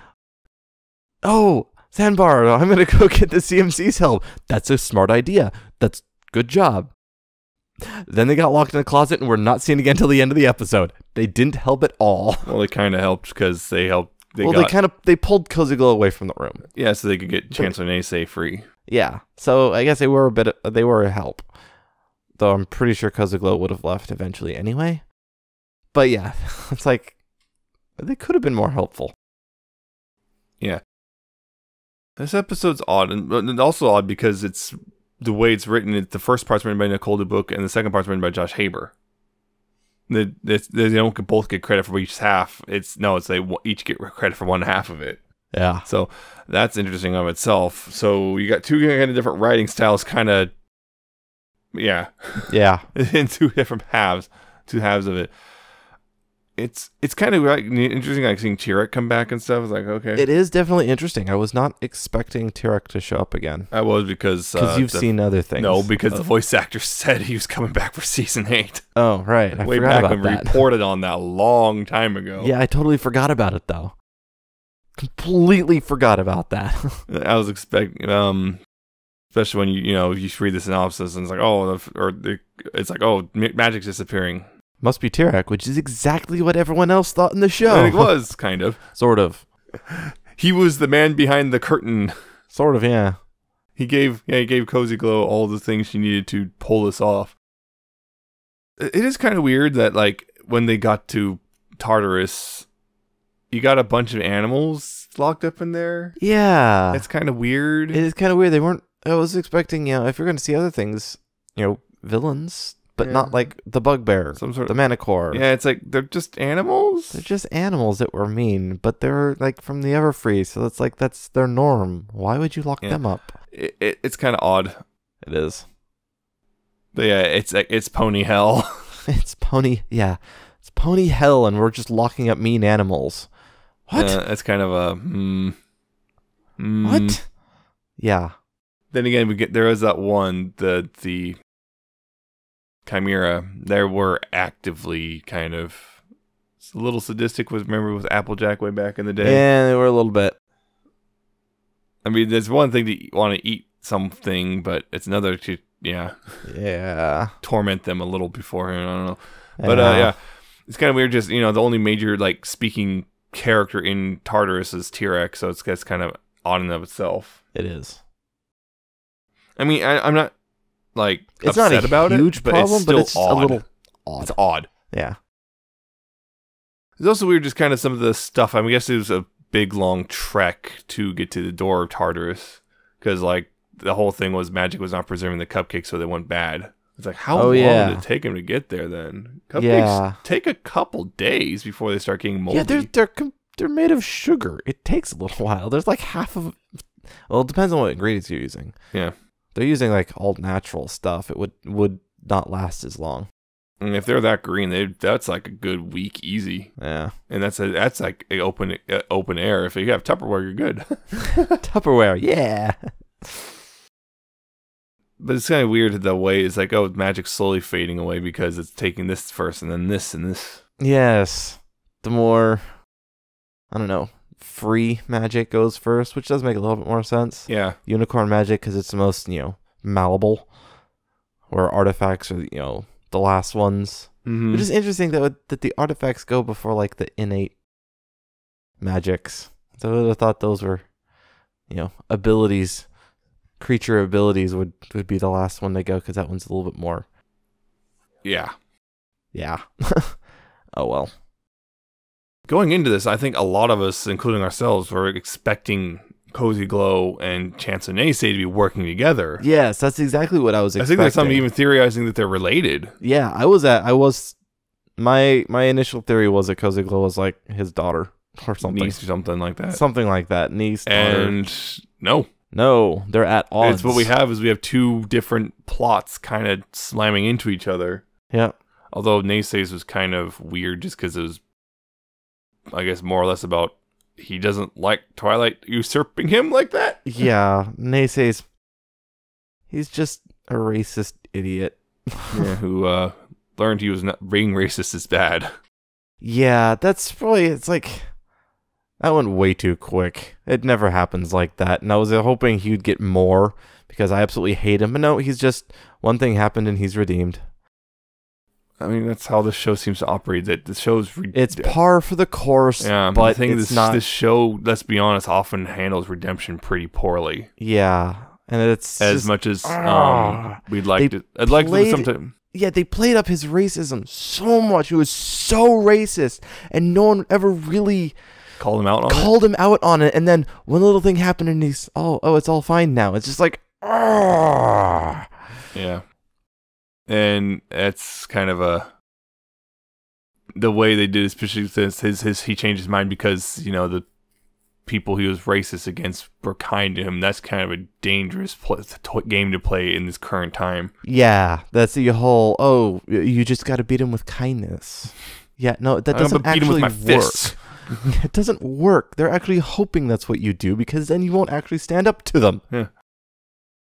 Oh, Sandbar, I'm gonna go get the CMC's help. That's a smart idea. That's good job. Then they got locked in a closet and were not seen again till the end of the episode. They didn't help at all. well, they kind of helped because they helped. They pulled Cozy Glow away from the room. Yeah, so they could get Chancellor Naysay free. Yeah, so I guess they were a help. Though I'm pretty sure Cozy Glow would have left eventually anyway. But yeah, it's like they could have been more helpful. Yeah. This episode's odd, and also odd because it's the way it's written. The first part's written by Nicole DeBook, and the second part's written by Josh Haber. They don't both get credit for each half. They each get credit for one half of it. Yeah. So that's interesting of itself. So you got two kind of different writing styles, kind of. Yeah. Yeah. In two halves of it. It's kind of like interesting, like seeing Tirek come back and stuff. It's like, okay, It is definitely interesting. I was not expecting Tirek to show up again. I was because You've seen other things. No, because the voice actor said he was coming back for season 8. Oh, right. I Way forgot back about when we that. reported on that a long time ago. Yeah, I totally forgot about it though. Completely forgot about that. I was expecting, especially when you read the synopsis and it's like, it's like, oh, magic's disappearing. Must be Tirek, which is exactly what everyone else thought in the show. And it was kind of. Sort of. He was the man behind the curtain. Sort of, yeah. He gave Cozy Glow all the things she needed to pull this off. It is kind of weird that, like, when they got to Tartarus, you got a bunch of animals locked up in there. Yeah. It's kind of weird. It is kind of weird. They weren't. I was expecting, if you're going to see other things, villains, but not like the bugbear, Some sort the Manicore. Yeah, it's like they're just animals. They're just animals that were mean, but they're like from the Everfree, so it's like that's their norm. Why would you lock them up? It's kind of odd. It is. But yeah, it's pony hell. It's pony hell, and we're just locking up mean animals. What? It's kind of a What? Yeah. Then again, there is that one the Chimera. There were actively kind of a little sadistic. Remember with Applejack way back in the day. Yeah, they were a little bit. I mean, there's one thing to want to eat something, but it's another to torment them a little beforehand. I don't know, but yeah, it's kind of weird. Just the only major like speaking character in Tartarus is Tirek, so it's kind of odd in and of itself. It is. I mean, I'm not like it's upset not a about huge it, problem, but it's still it's odd. a little odd. It's odd. Yeah. It's also weird, just kind of some of the stuff. I mean, I guess it was a big long trek to get to the door of Tartarus, because like the whole thing was magic was not preserving the cupcakes, so they went bad. It's like, how long did it take him to get there? Then cupcakes take a couple days before they start getting moldy. Yeah, they're made of sugar. It takes a little while. There's like half of. Well, it depends on what ingredients you're using. Yeah, they're using like all natural stuff. It would not last as long. And if they're that green, that's like a good week easy. Yeah, and that's like a open air. If you have Tupperware, you're good. Tupperware, yeah. But it's kind of weird the way it's like, magic's slowly fading away because it's taking this first and then this and this. Yes, the more, I don't know, free magic goes first, which does make a little bit more sense. Yeah, unicorn magic because it's the most malleable, where artifacts are the last ones. Mm-hmm. Which is interesting that the artifacts go before like the innate magics. So I would have thought those were, abilities. Creature abilities would be the last one to go because that one's a little bit more. Yeah. Oh well. Going into this, I think a lot of us, including ourselves, were expecting Cozy Glow and Chancellor Naysay to be working together. Yes, that's exactly what I was expecting. I think there's some even theorizing that they're related. Yeah, my initial theory was that Cozy Glow was like his daughter or something. Niece or something like that. Something like that. Niece, daughter. And no, they're at odds. It's what we have is we have two different plots kind of slamming into each other. Yeah. Although Naysays was kind of weird just because it was, I guess, more or less about he doesn't like Twilight usurping him like that. Yeah. Naysays. He's just a racist idiot. Yeah, who learned he was not being racist is bad. Yeah, that's probably, it's like, that went way too quick. It never happens like that. And I was hoping he'd get more because I absolutely hate him. But no, he's just, one thing happened and he's redeemed. I mean, that's how this show seems to operate. That the show's It's par for the course, yeah, but the thing it's is, not. this show, let's be honest, often handles redemption pretty poorly. Yeah, and it's As just, much as we'd They like to. I'd like to played- sometime. yeah, they played up his racism so much. It was so racist, and no one ever really Call him out on it. called him out on it. And then one little thing happened, and he's, oh, it's all fine now. It's just like, Yeah. And that's kind of the way they did it, especially since he changed his mind because, the people he was racist against were kind to him. That's kind of a dangerous game to play in this current time. yeah, that's the whole, oh, you just got to beat him with kindness. Yeah, no, that doesn't beat him with actually my work. fists. It doesn't work. They're actually hoping that's what you do because then you won't actually stand up to them. Yeah.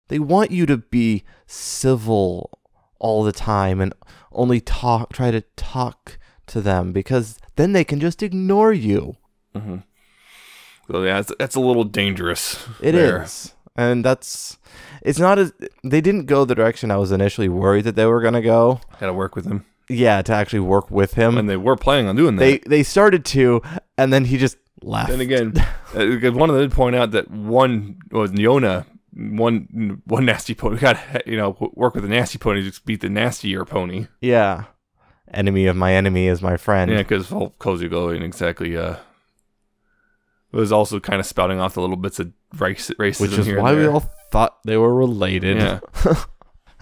They want you to be civil all the time and only try to talk to them because then they can just ignore you. Mm-hmm. So yeah, that's a little dangerous. It is. And it's not as, they didn't go the direction I was initially worried that they were going to go. Gotta work with him. Yeah, to actually work with him. And they were planning on doing that. They started to, and then he just left. Then again, one of them did point out that one was Niona, one nasty pony. We got work with the nasty pony to beat the nastier pony. Yeah. Enemy of my enemy is my friend. Yeah, because Kozugo and exactly was also kind of spouting off the little bits of racism, which is here and why we there. all thought they were related. Yeah.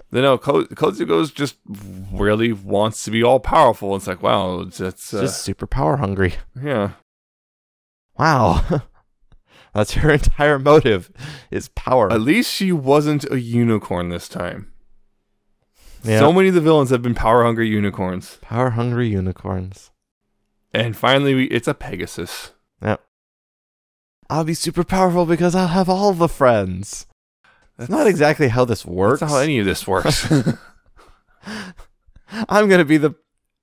No, Kozugo's just really wants to be all powerful. It's like, wow, it's just super power hungry. Yeah. Wow. That's her entire motive is power. At least she wasn't a unicorn this time. Yeah. So many of the villains have been power hungry unicorns. Power hungry unicorns. And finally, it's a Pegasus. Yep. I'll be super powerful because I'll have all the friends. That's not exactly how this works. That's not how any of this works. I'm going to be the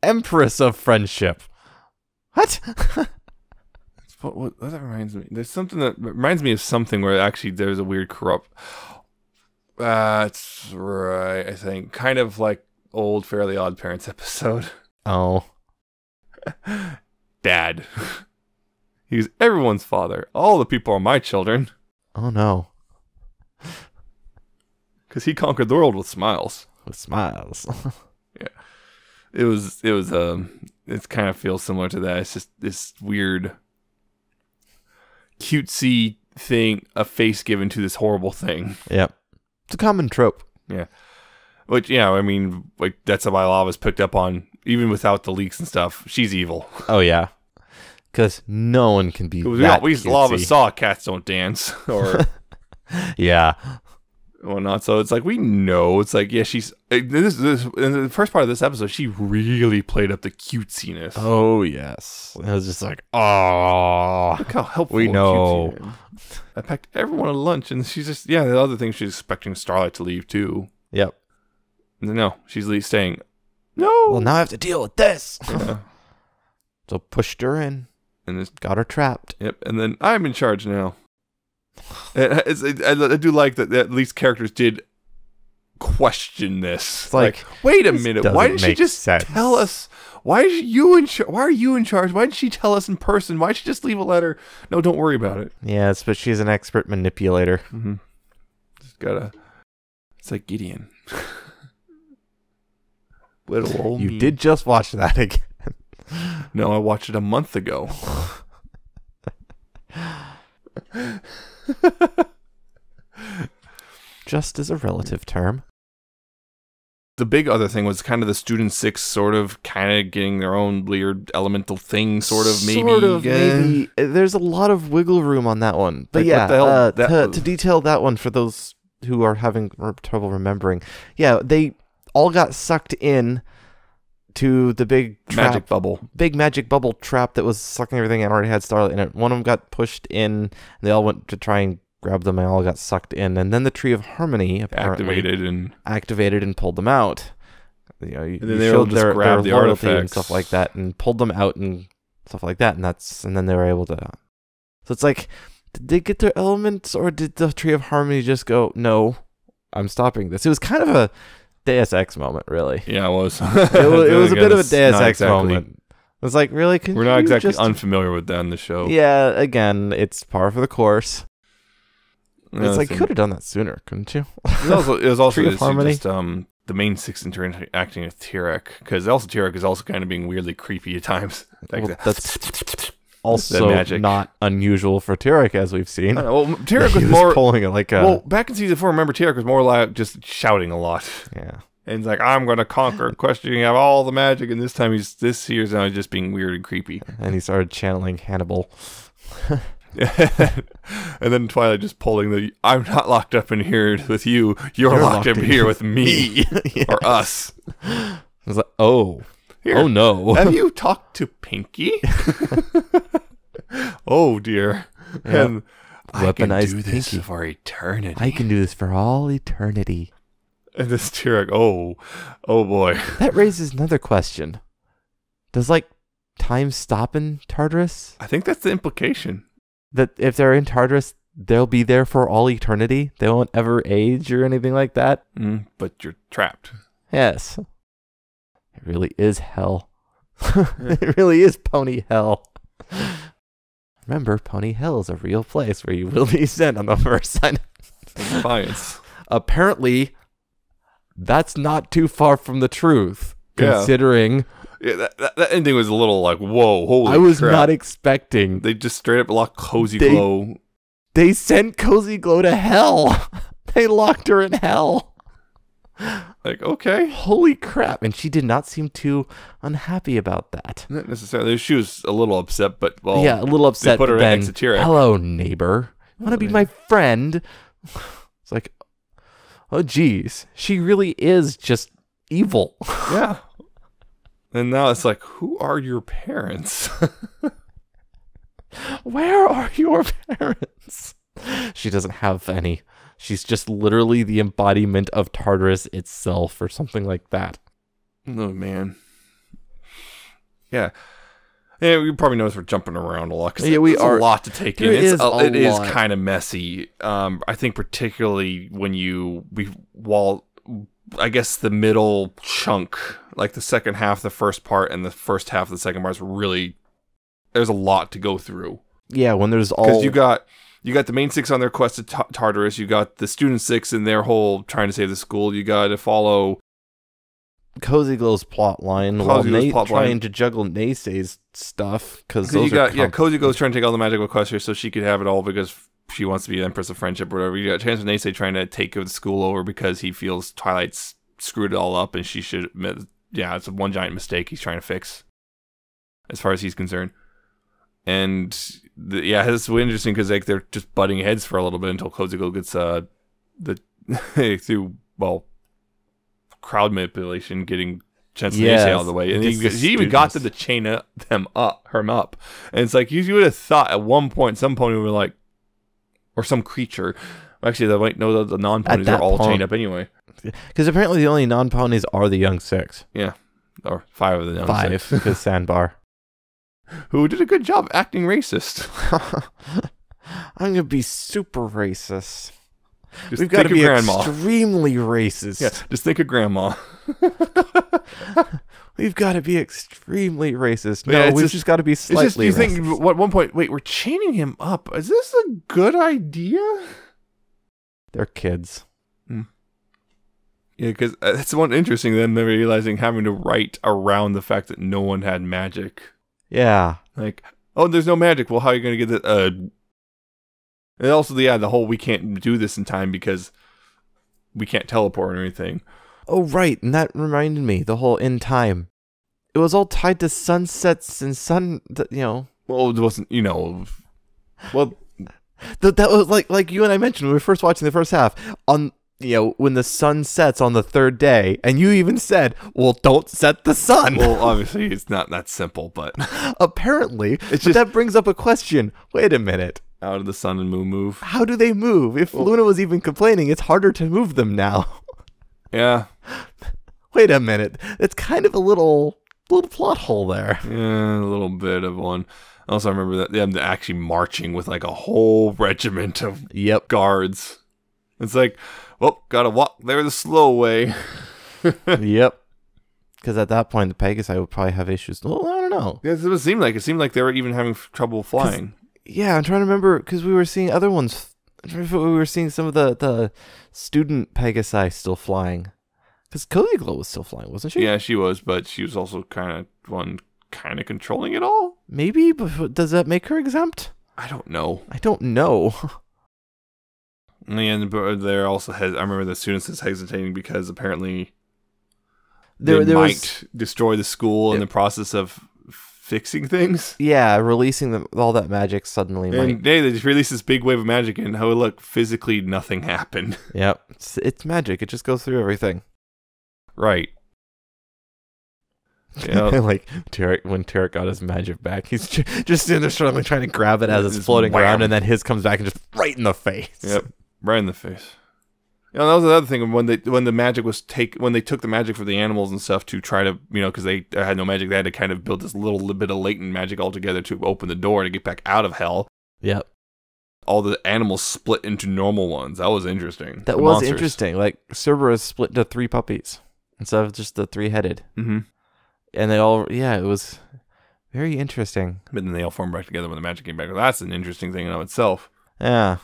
empress of friendship. What? What that reminds me? There's something that reminds me of something where actually there's a weird corrupt. That's right, I think. Kind of like old Fairly Odd Parents episode. Oh. Dad. He's everyone's father. All the people are my children. Oh no. Because he conquered the world with smiles. With smiles. Yeah. It kind of feels similar to that. It's just this weird cutesy thing, a face given to this horrible thing. Yep. It's a common trope. Yeah. Which, yeah, I mean, like, that's why Lava's picked up on, even without the leaks and stuff, she's evil. Oh, yeah. Because no one can be We that Lava cutesy. saw Cats Don't Dance, or Yeah. whatnot, so it's like, we know, it's like, yeah, she's, this in the first part of this episode, she really played up the cutesiness. Oh, yes. It was just like, oh. Look how helpful We and know. cute she is. I packed everyone at lunch, and she's just, yeah, the other thing, she's expecting Starlight to leave, too. Yep. No, she's staying. No! Well, now I have to deal with this. Yeah. So pushed her in. And this, Got her trapped. yep, and then I'm in charge now. I do like that at least characters did question this. It's like, wait a this minute, doesn't why didn't she make just sense. tell us? Why are you in charge? Why didn't she tell us in person? Why didn't she just leave a letter? No, don't worry about it. Yes, but she's an expert manipulator. Mm-hmm. Just gotta. It's like Gideon. Little old You me. did just watch that again. No, I watched it a month ago. Just as a relative term. The big other thing was kind of the Student 6 sort of kind of getting their own weird elemental thing, sort of, maybe. Maybe. There's a lot of wiggle room on that one. But Like, yeah, what the hell that was. to detail that one for those who are having trouble remembering. Yeah, they all got sucked in to the big Magic bubble. big magic bubble trap that was sucking everything and already had Starlight in it. One of them got pushed in, and they all went to try and grab them and all got sucked in. And then the Tree of Harmony apparently activated and pulled them out. You know, you then they showed were able to their grab the loyalty and artifacts. stuff like that and pulled them out and stuff like that. And then they were able to. So it's like, did they get their elements, or did the Tree of Harmony just go, no, I'm stopping this? It was kind of a Deus Ex moment, really. Yeah, it was. It was a bit of a Deus Ex moment. It was like, really? We're not exactly unfamiliar with that in the show. Yeah, again, it's par for the course. Yeah, It's like, you could have done that sooner, couldn't you? It was also Tree of Harmony? just the main six interacting with Tyrek, because also Tyrek is also kind of being weirdly creepy at times. Like Well, that's also magic. not unusual for Tyrek, as we've seen. well, Tyrek He was more pulling it like a... well back in season 4. Remember, Tyrek was more like just shouting a lot, yeah. and he's like, "I'm going to conquer Equestria. You have all the magic." And this time he's now just being weird and creepy. And he started channeling Hannibal. And then Twilight just pulling the "I'm not locked up in here with you. You're locked up here with me Yeah. or us." I was like, oh. Here, Oh, no. have you talked to Pinkie? Oh dear. Yeah. And I can Weaponized do this Pinkie. for eternity. I can do this for all eternity. And this Tyrek, oh boy. That raises another question. Does, like, time stop in Tartarus? I think that's the implication. That if they're in Tartarus, they'll be there for all eternity? They won't ever age or anything like that? But you're trapped. Yes. It really is hell. It really is Pony Hell. Remember, Pony Hell is a real place where you will be sent on the first sign. Defiance. Apparently, that's not too far from the truth, Yeah. considering Yeah, that ending was a little like, whoa, holy I was crap. not expecting. They just straight up locked Cozy Glow. They sent Cozy Glow to hell. They locked her in hell. Like, okay. Holy crap. And she did not seem too unhappy about that. Not necessarily. She was a little upset, but, well. Yeah, a little upset. put her but then, next to Tyrek. hello, neighbor. Want to be my friend? It's like, oh, geez. She really is just evil. Yeah. And now it's like, who are your parents? Where are your parents? She doesn't have any. She's just literally the embodiment of Tartarus itself or something like that. Oh, man. Yeah. Yeah, you probably notice we're jumping around a lot. Cause Yeah, we there's are. a lot to take in. There is It is lot. kind of messy. I think particularly when I guess the middle chunk, like the second half, the first part, and the first half of the second part is really, there's a lot to go through. Yeah, when there's all... Because you got the main six on their quest to Tartarus. You got the student six in their whole trying to save the school. You got to follow Cozy Glow's plot line while Cozy Glow's plot trying line. to juggle Naysay's stuff. Because you those got are Cozy Glow's trying to take all the magic of Equestria so she could have it all because she wants to be the Empress of Friendship or whatever. You got Chancellor Naysay trying to take the school over because he feels Twilight's screwed it all up and she should admit, yeah, it's one giant mistake he's trying to fix as far as he's concerned. And it's so interesting because like they're just butting heads for a little bit until Cozy Glow gets through crowd manipulation, getting Chancellor Naysay out of the way, and he even got to the chain him up, and it's like you would have thought at one point some pony would be like, or some creature. Actually, the non-ponies are all chained up anyway. Because apparently the only non-ponies are the young six. Yeah, or 5 of the young Five, six. because Sandbar. Who did a good job acting racist. I'm going to be super racist. Just We've got to think be of grandma. extremely racist. Yeah, just think of grandma. We've got to be extremely racist. Yeah, No, we've just got to be slightly you racist. think at one point, wait, we're chaining him up. Is this a good idea? They're kids. Yeah, because it's one interesting. Then they're realizing having to write around the fact that no one had magic. Yeah. Like, oh, there's no magic. Well, how are you going to get it? And also, the whole we can't do this in time because we can't teleport or anything. Oh, right. And that reminded me, the whole in time. It was all tied to sunsets and Well, it wasn't, well, that was like you and I mentioned when we were first watching the first half. when the sun sets on the third day, and you even said, well, don't set the sun. Well, obviously, it's not that simple, but Apparently. It's But just- that brings up a question. Wait a minute. how did the sun and moon move? How do they move? If Luna was even complaining, it's harder to move them now. Yeah. Wait a minute. It's kind of a little plot hole there. Yeah, a little bit of one. Also, I remember that them actually marching with like a whole regiment of Yep. guards. It's like, well, gotta walk there the slow way. Yep. Because at that point, the Pegasi would probably have issues. Well, I don't know. Yeah, that's what it seemed like. It seemed like they were even having trouble flying. Yeah, I'm trying to remember because we were seeing other ones. We were seeing some of the student Pegasi still flying. Because Cozy Glow was still flying, wasn't she? Yeah, she was, but she was also kind of controlling it all. Maybe, but does that make her exempt? I don't know. I don't know. And there also I remember the students is hesitating because apparently There they was might destroy the school in the process of fixing things. yeah, releasing all that magic suddenly might. And they just released this big wave of magic, and oh look, physically nothing happened. Yep, it's magic. It just goes through everything. Right. Yeah. Like when Tarek got his magic back, he's just sitting there struggling, trying to grab it as it's Just floating wham. around, and then his comes back and just right in the face. Yep. Right in the face. You know, that was another thing when the magic was when they took the magic for the animals and stuff to try to, because they had no magic, they had to kind of build this little bit of latent magic altogether to open the door to get back out of hell. Yep. All the animals split into normal ones. That was interesting. That The was monsters. interesting. Like Cerberus split into 3 puppies instead of just the 3-headed, Mm-hmm. and they all it was very interesting. But then they all formed back together when the magic came back. That's an interesting thing in and of itself. Yeah.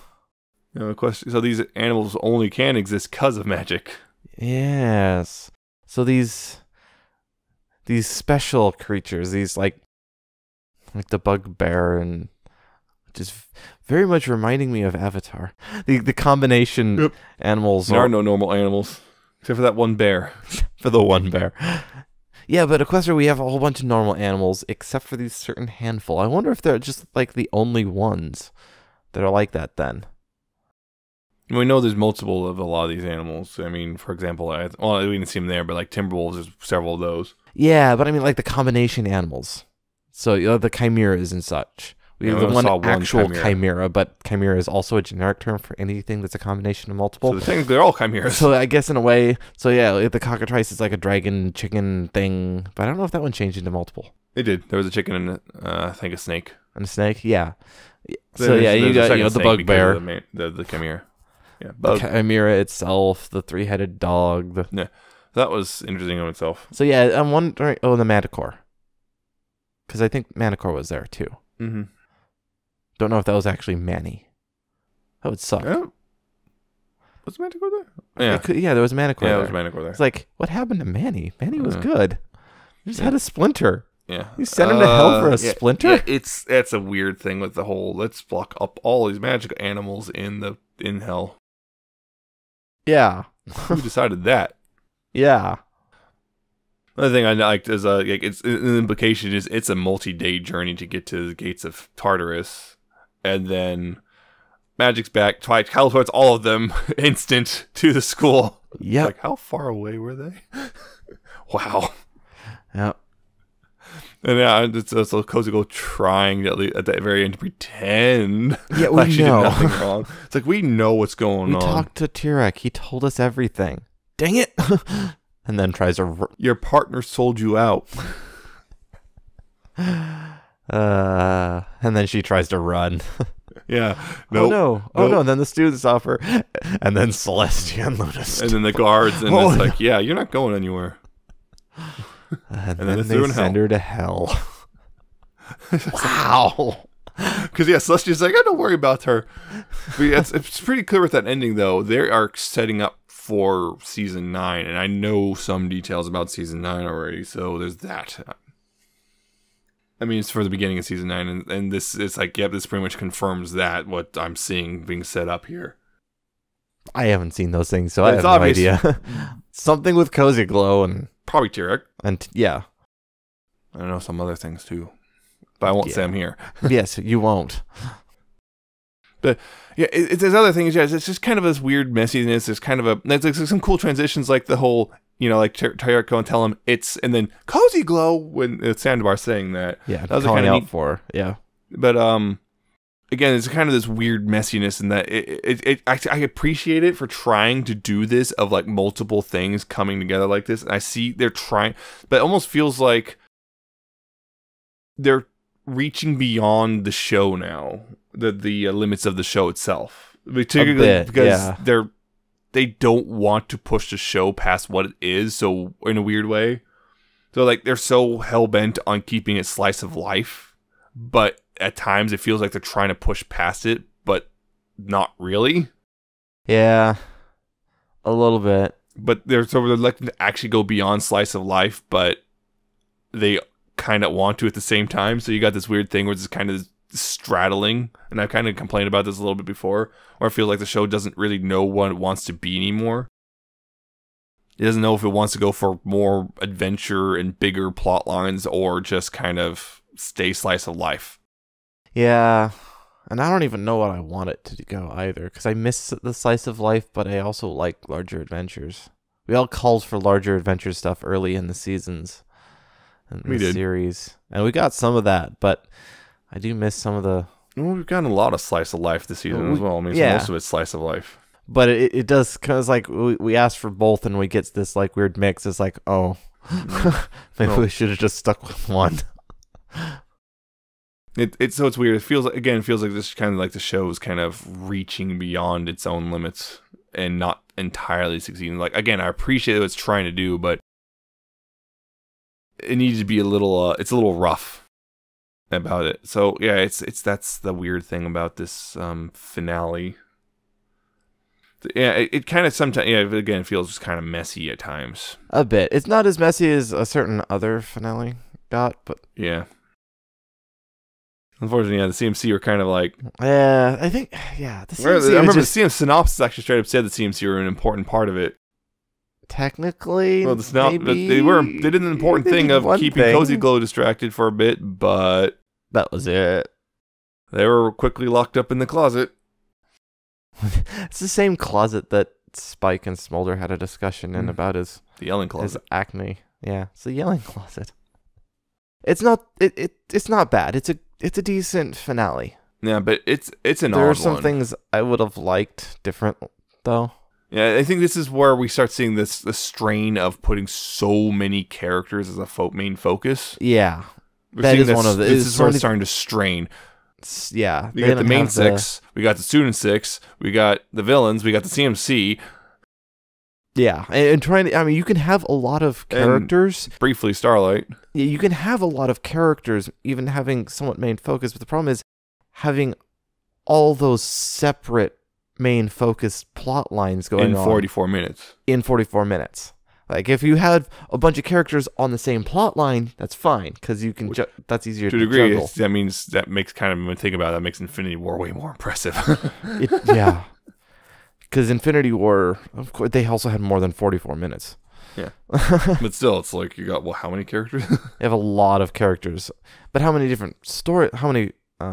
The question. So these animals only can exist because of magic. Yes. So these special creatures, these like the bugbear, and just very much reminding me of Avatar. The combination animals There are no normal animals except for that one bear. for the one bear. Yeah, but Equestria, we have a whole bunch of normal animals except for these certain handful. I wonder if they're just like the only ones that are like that then. We know there's multiple of a lot of these animals. I mean, for example, we didn't see them there, but like Timberwolves, there's several of those. Yeah, but I mean like the combination animals. So the chimeras and such. We Yeah, have we the only saw one one actual chimera. chimera, but chimera is also a generic term for anything that's a combination of multiple. So technically, they're all chimeras. So I guess in a way, the cockatrice is like a dragon chicken thing, but I don't know if that one changed into multiple. It did. There was a chicken and I think a snake. And a snake, yeah. So There's- yeah, you there's a got second the snake bugbear, because of the chimera. Yeah, the bug. chimera itself, the 3-headed dog. That was interesting in itself. So yeah, I'm wondering. Oh, the manticore, because I think manticore was there too. Mm-hmm. Don't know if that was actually Manny. That would suck. Yeah. Was Manticore there? Yeah. There was a manticore. Yeah, there. there was Manticore there. It's like, what happened to Manny? Manny was Yeah. good. He just had a splinter. Yeah. You sent him to hell for a yeah, splinter? Yeah, it's a weird thing with the whole let's block up all these magic animals in hell. Yeah. Who decided that? Yeah. Another thing I liked is it's an implication is it's a multi-day journey to get to the gates of Tartarus, and then magic's back. Teleports all of them instant to the school. Yep. Like how far away were they? Wow. Yep. And yeah, it's also Cozy Glow trying at the very end to pretend Yeah, we like she did know. nothing wrong. It's like we know what's going We on. talked to Tirek. He told us everything. Dang it. And then tries to... Your partner sold you out. and then she tries to run. Yeah. Oh Nope. no. Oh Nope. no. And then the students offer. And then Celestia and Luna And then the guards, and Oh, it's no. like, yeah, you're not going anywhere. And then then they they threw in send her to hell. Wow. Because, yeah, Celestia's like, don't worry about her. But yeah, it's pretty clear with that ending, though. They are setting up for Season 9, and I know some details about Season 9 already, so there's that. I mean, it's for the beginning of Season 9, and this, it's like, yep, this pretty much confirms that, what I'm seeing being set up here. I haven't seen those things, so I have It's no obvious. idea. Something with Cozy Glow and Probably Tirek. yeah. I don't know some other things, too. But I won't say Yeah. them here. Yes, you won't. But yeah, there's other things. Yeah, it's just kind of this weird messiness. There's kind of there's some cool transitions, like the whole, like Tayako and tell him it's, and then Cozy Glow when it's Sandobar saying that. Yeah, that was calling kind of out neat. For yeah. But again, it's kind of this weird messiness in that I appreciate it for trying to do this of like multiple things coming together like this. And I see they're trying, but it almost feels like they're reaching beyond the show now, the limits of the show itself, particularly because they don't want to push the show past what it is. So in a weird way, so like they're so hell bent on keeping it slice of life, but at times it feels like they're trying to push past it, but not really. Yeah, a little bit. But they're looking to actually go beyond slice of life, but they kind of want to at the same time. So you got this weird thing where it's kind of straddling, and I've kind of complained about this a little bit before, where I feel like the show doesn't really know what it wants to be anymore. It doesn't know if it wants to go for more adventure and bigger plot lines or just kind of stay slice of life. Yeah, and I don't even know what I want it to go either, because I miss the slice of life, but I also like larger adventures. We all called for larger adventure stuff early in the seasons and the series, and we got some of that, but I do miss some of the... Well, we've gotten a lot of slice of life this season as well. I mean, so most of it's slice of life. But it does, because like we asked for both, and we get this like weird mix. It's like, oh, maybe we should have just stuck with one. It's weird. It feels like this kind of like the show is kind of reaching beyond its own limits and not entirely succeeding. Like, again, I appreciate what it's trying to do, but it needs to be a little rough about it. So yeah, that's the weird thing about this finale. Yeah, it kind of sometimes, again, feels just kind of messy at times. A bit. It's not as messy as a certain other finale got, but yeah. Unfortunately, the CMC were kind of like... Yeah, I think... Yeah, the CMC... I remember the CMC synopsis actually straight up said the CMC were an important part of it. Technically, well, they did an important thing of keeping Cozy Glow distracted for a bit, but... That was it. They were quickly locked up in the closet. It's the same closet that Spike and Smolder had a discussion in about his... The yelling closet. His acne. Yeah, it's a yelling closet. It's not... It's not bad. It's a decent finale. Yeah, but it's an odd one. There are some things I would have liked different, though. Yeah, I think this is where we start seeing the strain of putting so many characters as a main focus. Yeah, that is one of the... This is where it's starting to strain. Yeah. We got the main six, we got the student six, we got the villains, we got the CMC. Yeah, and trying to... I mean, you can have a lot of characters. And briefly, Starlight. Yeah, you can have a lot of characters, even having somewhat main focus, but the problem is having all those separate main focused plot lines going on. In 44 minutes. In 44 minutes. Like, if you had a bunch of characters on the same plot line, that's fine, because you can... that's easier to degree, juggle. That makes kind of... When I think about it, that makes Infinity War way more impressive. Yeah. Because Infinity War, of course, they also had more than 44 minutes. Yeah. But still, it's like, you got, how many characters? You have a lot of characters. But how many different how many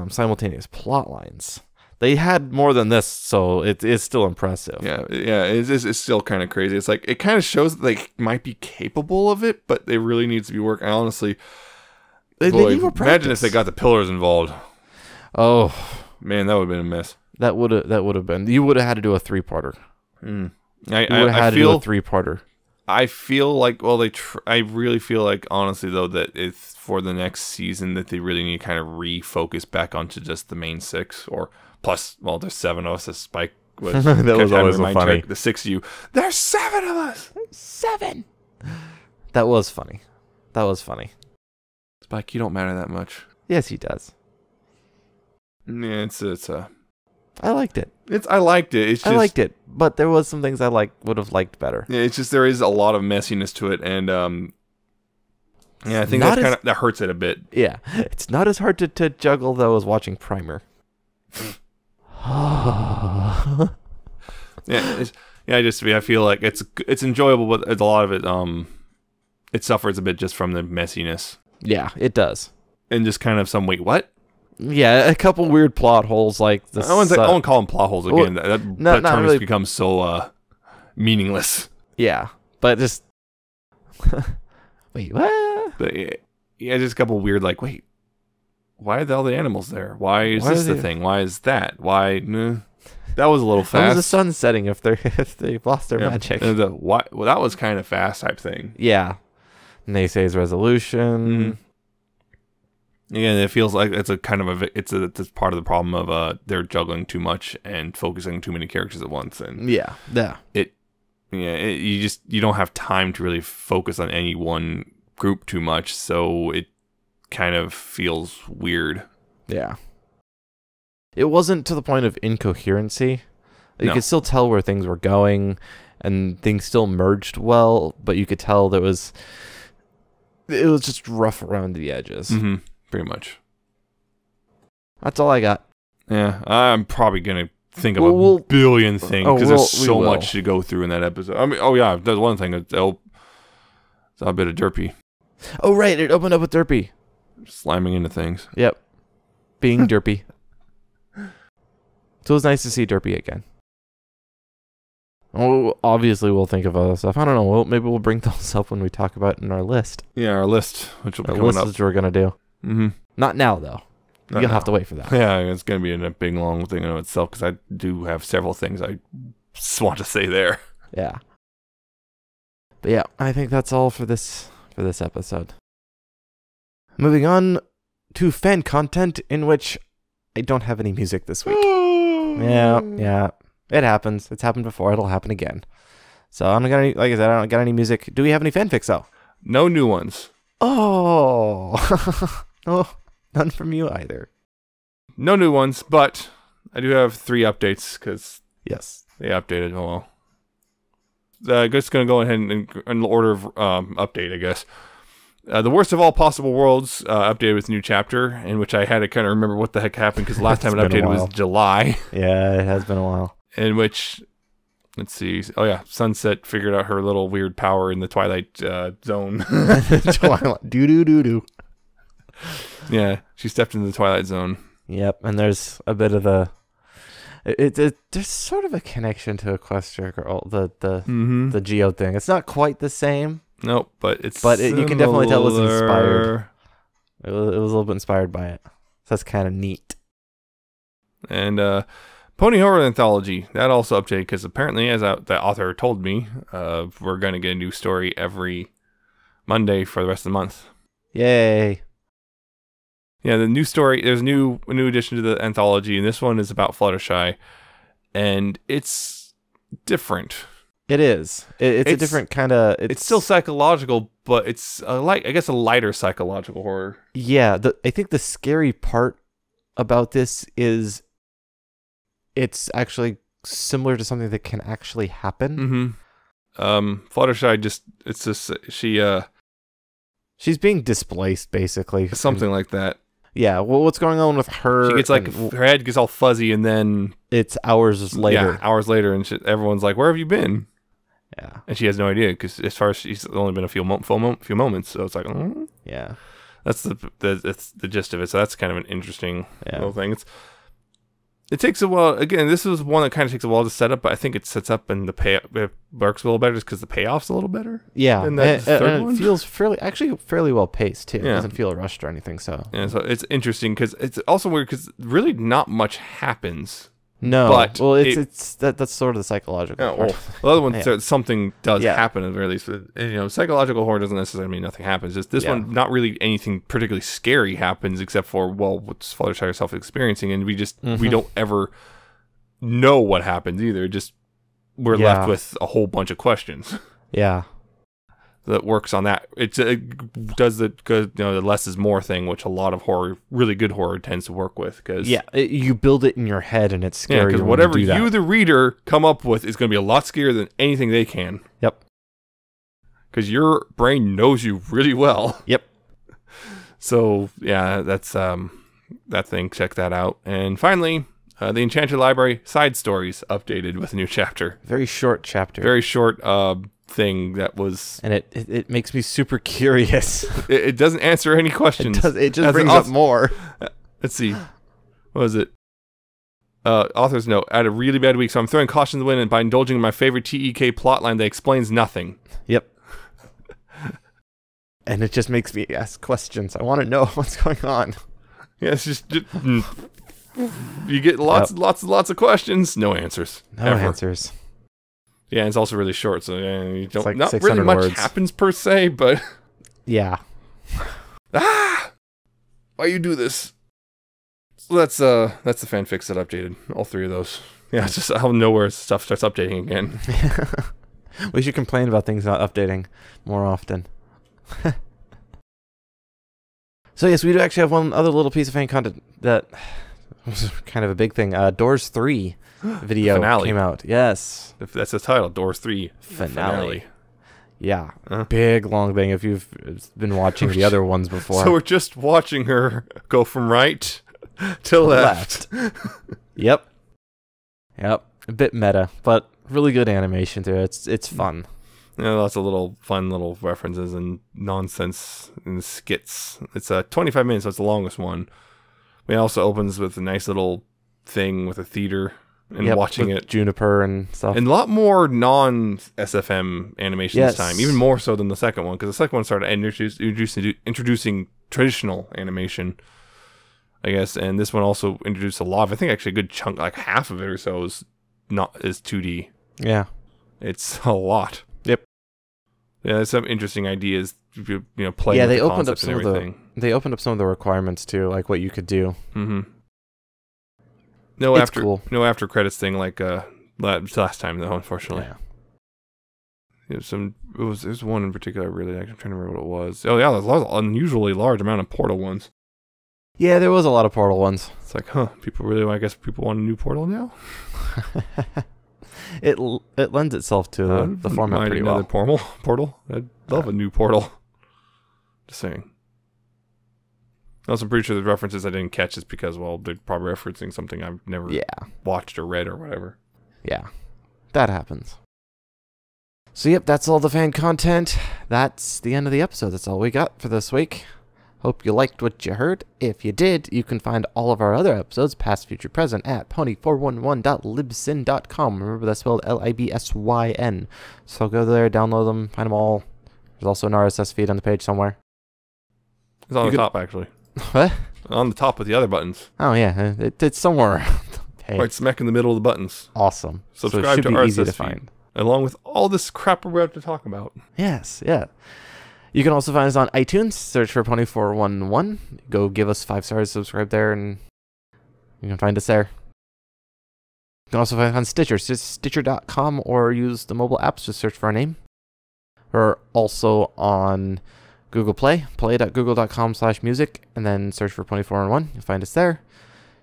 simultaneous plot lines? They had more than this, so it's still impressive. Yeah, it's still kind of crazy. It's like, it kind of shows that they might be capable of it, but they really need to be working. Honestly, they need more practice. Imagine if they got the pillars involved. Oh. Man, that would have been a mess. That would have been. You would have had to do a 3-parter. Mm. You would have had to do a 3-parter. I feel like, I really feel like, honestly, though, that it's for the next season that they really need to kind of refocus back onto just the main six, or plus, there's 7 of us, as Spike was. That was always so funny. The 6 of you. There's 7 of us. 7. That was funny. Spike, you don't matter that much. Yes, he does. Yeah, it's I liked it. I liked it. It's just, I liked it, but there was some things I would have liked better. Yeah, it's just there is a lot of messiness to it, and I think that hurts it a bit. Yeah, it's not as hard to juggle though as watching Primer. I feel like it's enjoyable, but a lot of it it suffers a bit just from the messiness. Yeah, it does. And just kind of some wait, what? Yeah, a couple weird plot holes like this. I won't call them plot holes again. Well, that term really. has become so meaningless. Yeah, but just wait, what? But yeah, just a couple weird like, wait, why are all the animals there? Why is this the thing? Why is that? Why? That was a little fast. How was the sun setting if they've lost their magic? Well, that was kind of fast type thing. Yeah, Naysay's resolution. Again, it feels like it's a kind of it's part of the problem of they're juggling too much and focusing too many characters at once, and Yeah. you don't have time to really focus on any one group too much, so it kind of feels weird. Yeah. It wasn't to the point of incoherency. You No. could still tell where things were going, and things still merged well, but you could tell it was just rough around the edges. Mm-hmm. Pretty much. That's all I got. Yeah, I'm probably gonna think of We'll- a billion things Oh, because we there's so will. much to go through in that episode. I mean, oh yeah, there's one thing. It's a bit of derpy, Oh, right. It opened up with Derpy. slamming into things. Yep. Being Derpy. So it was nice to see Derpy again. Oh, obviously we'll think of other stuff. I don't know. Maybe we'll bring those up when we talk about it in our list. Yeah, our list, which will be Our coming list up. is what we're going to do. Mm-hmm. Not now, though. Not You'll now. have to wait for that. Yeah, it's going to be a big, long thing in itself because I do have several things I just want to say there. Yeah. But yeah, I think that's all for this episode. Moving on to fan content, in which I don't have any music this week. Yeah. It happens. It's happened before. It'll happen again. So I don't got any, like I said, I don't got any music. Do we have any fanfics though? No new ones. Oh. No, none from you either. No new ones, but I do have 3 updates because Yes. they updated. Oh well. I'm just going to go ahead and in order of update, I guess. The Worst of All Possible Worlds updated with a new chapter, in which I had to kind of remember what the heck happened because the last time it It's been a updated was while. July. Yeah, it has been a while. In which, let's see. Oh yeah, Sunset figured out her little weird power in the Twilight Zone. Twilight. Do. Yeah, she stepped into the Twilight Zone. Yep, and there's a bit of the. There's sort of a connection to Equestria Girl, the Geo thing. It's not quite the same. Nope, but it's You can definitely tell it's similar. inspired. It was a little bit inspired by it. So that's kind of neat. And Pony Horror Anthology, that also updated because apparently, as the author told me, we're going to get a new story every Monday for the rest of the month. Yay. Yeah, the new story, there's a new addition to the anthology, and this one is about Fluttershy, and it's different. It is. It's a different kind of. It's still psychological, but it's a lighter psychological horror. Yeah, I think the scary part about this is it's actually similar to something that can actually happen. Mm-hmm. Fluttershy She's being displaced, basically. something like that. Yeah, well, what's going on with her? She gets like her head gets all fuzzy, and then it's hours later. Yeah, hours later, and everyone's like, "Where have you been?" Yeah, and she has no idea because as far as she's only been a few moments, so it's like, yeah, that's the gist of it. So that's kind of an interesting little thing. It takes a while. Again, this is one that kind of takes a while to set up, but I think it sets up and it works a little better just because the payoff's a little better. Yeah, than that third and one. it feels fairly well paced too. It Yeah. doesn't feel rushed or anything. So Yeah, so it's interesting because it's also weird because really not much happens. no, But well, that's sort of the psychological. Yeah, part. well, the other one, Yeah. Something does Yeah. happen at the very least. But, psychological horror doesn't necessarily mean nothing happens. Just this one, not really anything particularly scary happens except for what's Fluttershy herself experiencing, and we don't ever know what happens either. Just we're left with a whole bunch of questions. Yeah, That works on that. It does the less is more thing, which a lot of horror, really good horror, tends to work with. Cause, you build it in your head, and it's scary. because when whatever you, do that. you, the reader, come up with is going to be a lot scarier than anything they can. Yep. Because your brain knows you really well. Yep. So yeah, that's that thing. Check that out. And finally, the Enchanted Library side stories updated with a new chapter. Very short chapter. Very short thing that was, and it makes me super curious. it doesn't answer any questions. It just As brings an up more. Let's see. What was it? Author's note. I had a really bad week, so I'm throwing caution to the wind and by indulging in my favorite TEK plotline that explains nothing. Yep. And it just makes me ask questions. I want to know what's going on. Yeah, it's just you get lots of questions, no answers. No ever. answers. Yeah, and it's also really short, so you don't like not 600 really much words. happens per se, but Yeah. why you do this? So that's the fanfics that updated. All 3 of those. Yeah, it's just out of nowhere stuff starts updating again. We should complain about things not updating more often. So yes, we do actually have one other little piece of fan content that was kind of a big thing. Doors 3 video Finale. came out. Yes. If that's the title, Doors 3 Finale. Yeah. Big, long thing if you've been watching the other ones before. So we're just watching her go from right to left. Yep. A bit meta, but really good animation too. It's fun. Yeah, lots of fun little references and nonsense and skits. It's 25 minutes, so it's the longest one. It also opens with a nice little thing with a theater and watching with it. Juniper and stuff. And a lot more non-SFM animation this time, even more so than the second one, because the second one started introducing traditional animation, I guess, and this one also introduced a lot of, I think actually a good chunk, like half of it or so is 2D. Yeah. It's a lot. Yep. Yeah, there's some interesting ideas, playing with they the opened up concepts and everything. They opened up some of the requirements too, like what you could do. Mm-hmm. It's cool. No after credits thing like last time though, unfortunately. Yeah. There's one in particular I really like. I'm trying to remember what it was. Oh yeah, there's an unusually large amount of Portal ones. Yeah, there was a lot of Portal ones. It's like, I guess people want a new Portal now. It lends itself to the format pretty well. Portal. I'd love a new Portal. Just saying. Also, I'm pretty sure the references I didn't catch is because, well, they're probably referencing something I've never watched or read or whatever. Yeah, that happens. So, yep, that's all the fan content. That's the end of the episode. That's all we got for this week. Hope you liked what you heard. If you did, you can find all of our other episodes, past, future, present, at pony411.libsyn.com. Remember, that's spelled Libsyn. So go there, download them, find them all. There's also an RSS feed on the page somewhere. It's on the top, actually. What? On the top with the other buttons. Oh, yeah. It's somewhere around the page. Right smack in the middle of the buttons. Awesome. Subscribe so it should to be RSS easy to feed, find. along with all this crap we're about to talk about. Yes, yeah. You can also find us on iTunes. Search for Pony411. Go give us 5 stars, subscribe there, and you can find us there. You can also find us on Stitcher, Stitcher.com, or use the mobile apps. Just search for our name. We're also on Google Play, play.google.com/music, and then search for Pony411. You'll find us there.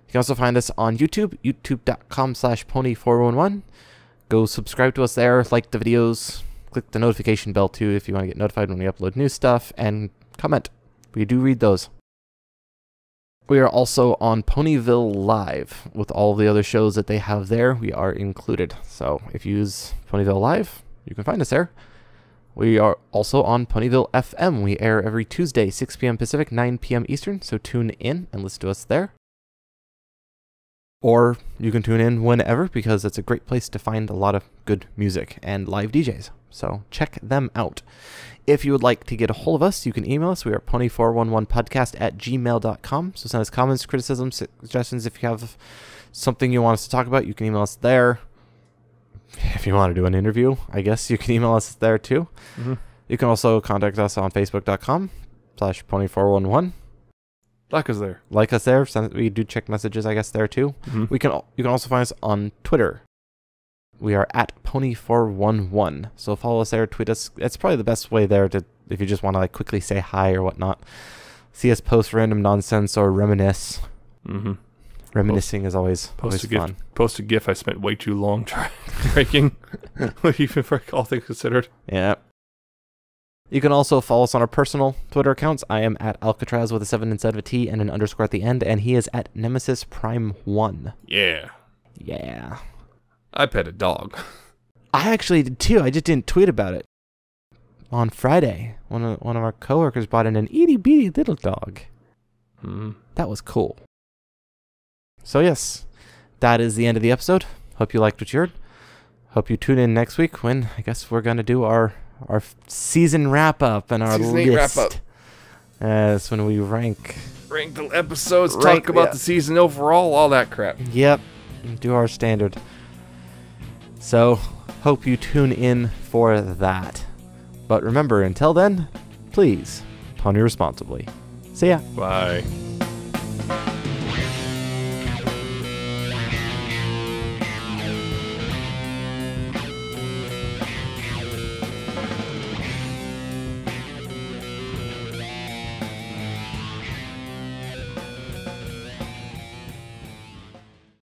You can also find us on YouTube, youtube.com/pony411. Go subscribe to us there, like the videos, click the notification bell too if you want to get notified when we upload new stuff, and comment. We do read those. We are also on Ponyville Live with all the other shows that they have there. We are included. So if you use Ponyville Live, you can find us there. We are also on Ponyville FM. We air every Tuesday, 6 p.m. Pacific, 9 p.m. Eastern, so tune in and listen to us there. Or you can tune in whenever, because it's a great place to find a lot of good music and live DJs. So check them out. If you would like to get a hold of us, you can email us. We are pony411podcast@gmail.com. So send us comments, criticisms, suggestions. If you have something you want us to talk about, you can email us there. If you want to do an interview, I guess you can email us there too. Mm-hmm. You can also contact us on facebook.com/pony411. Like us there. Like us there. We do check messages, I guess, there too. Mm-hmm. You can also find us on Twitter. We are at Pony411. So follow us there, tweet us. It's probably the best way there to, if you just want to like quickly say hi or whatnot. See us post random nonsense or reminisce. Mm-hmm. Reminiscing is always fun. Post a GIF I spent way too long breaking, even for all things considered. Yeah. You can also follow us on our personal Twitter accounts. I am at Alcatraz with a 7 instead of a T and an underscore at the end, and he is at Nemesis Prime 1. Yeah. Yeah. I pet a dog. I actually did too. I just didn't tweet about it. On Friday, one of our coworkers brought in an itty bitty little dog. Mm-hmm. That was cool. So yes, that is the end of the episode. Hope you liked what you heard. Hope you tune in next week when I guess we're going to do our season wrap-up and our Season 8 list. wrap-up. That's when we rank the episodes, Rank- talk about yeah. the season overall, all that crap. Yep, do our standard. So, hope you tune in for that. But remember, until then, please, pony responsibly. See ya. Bye.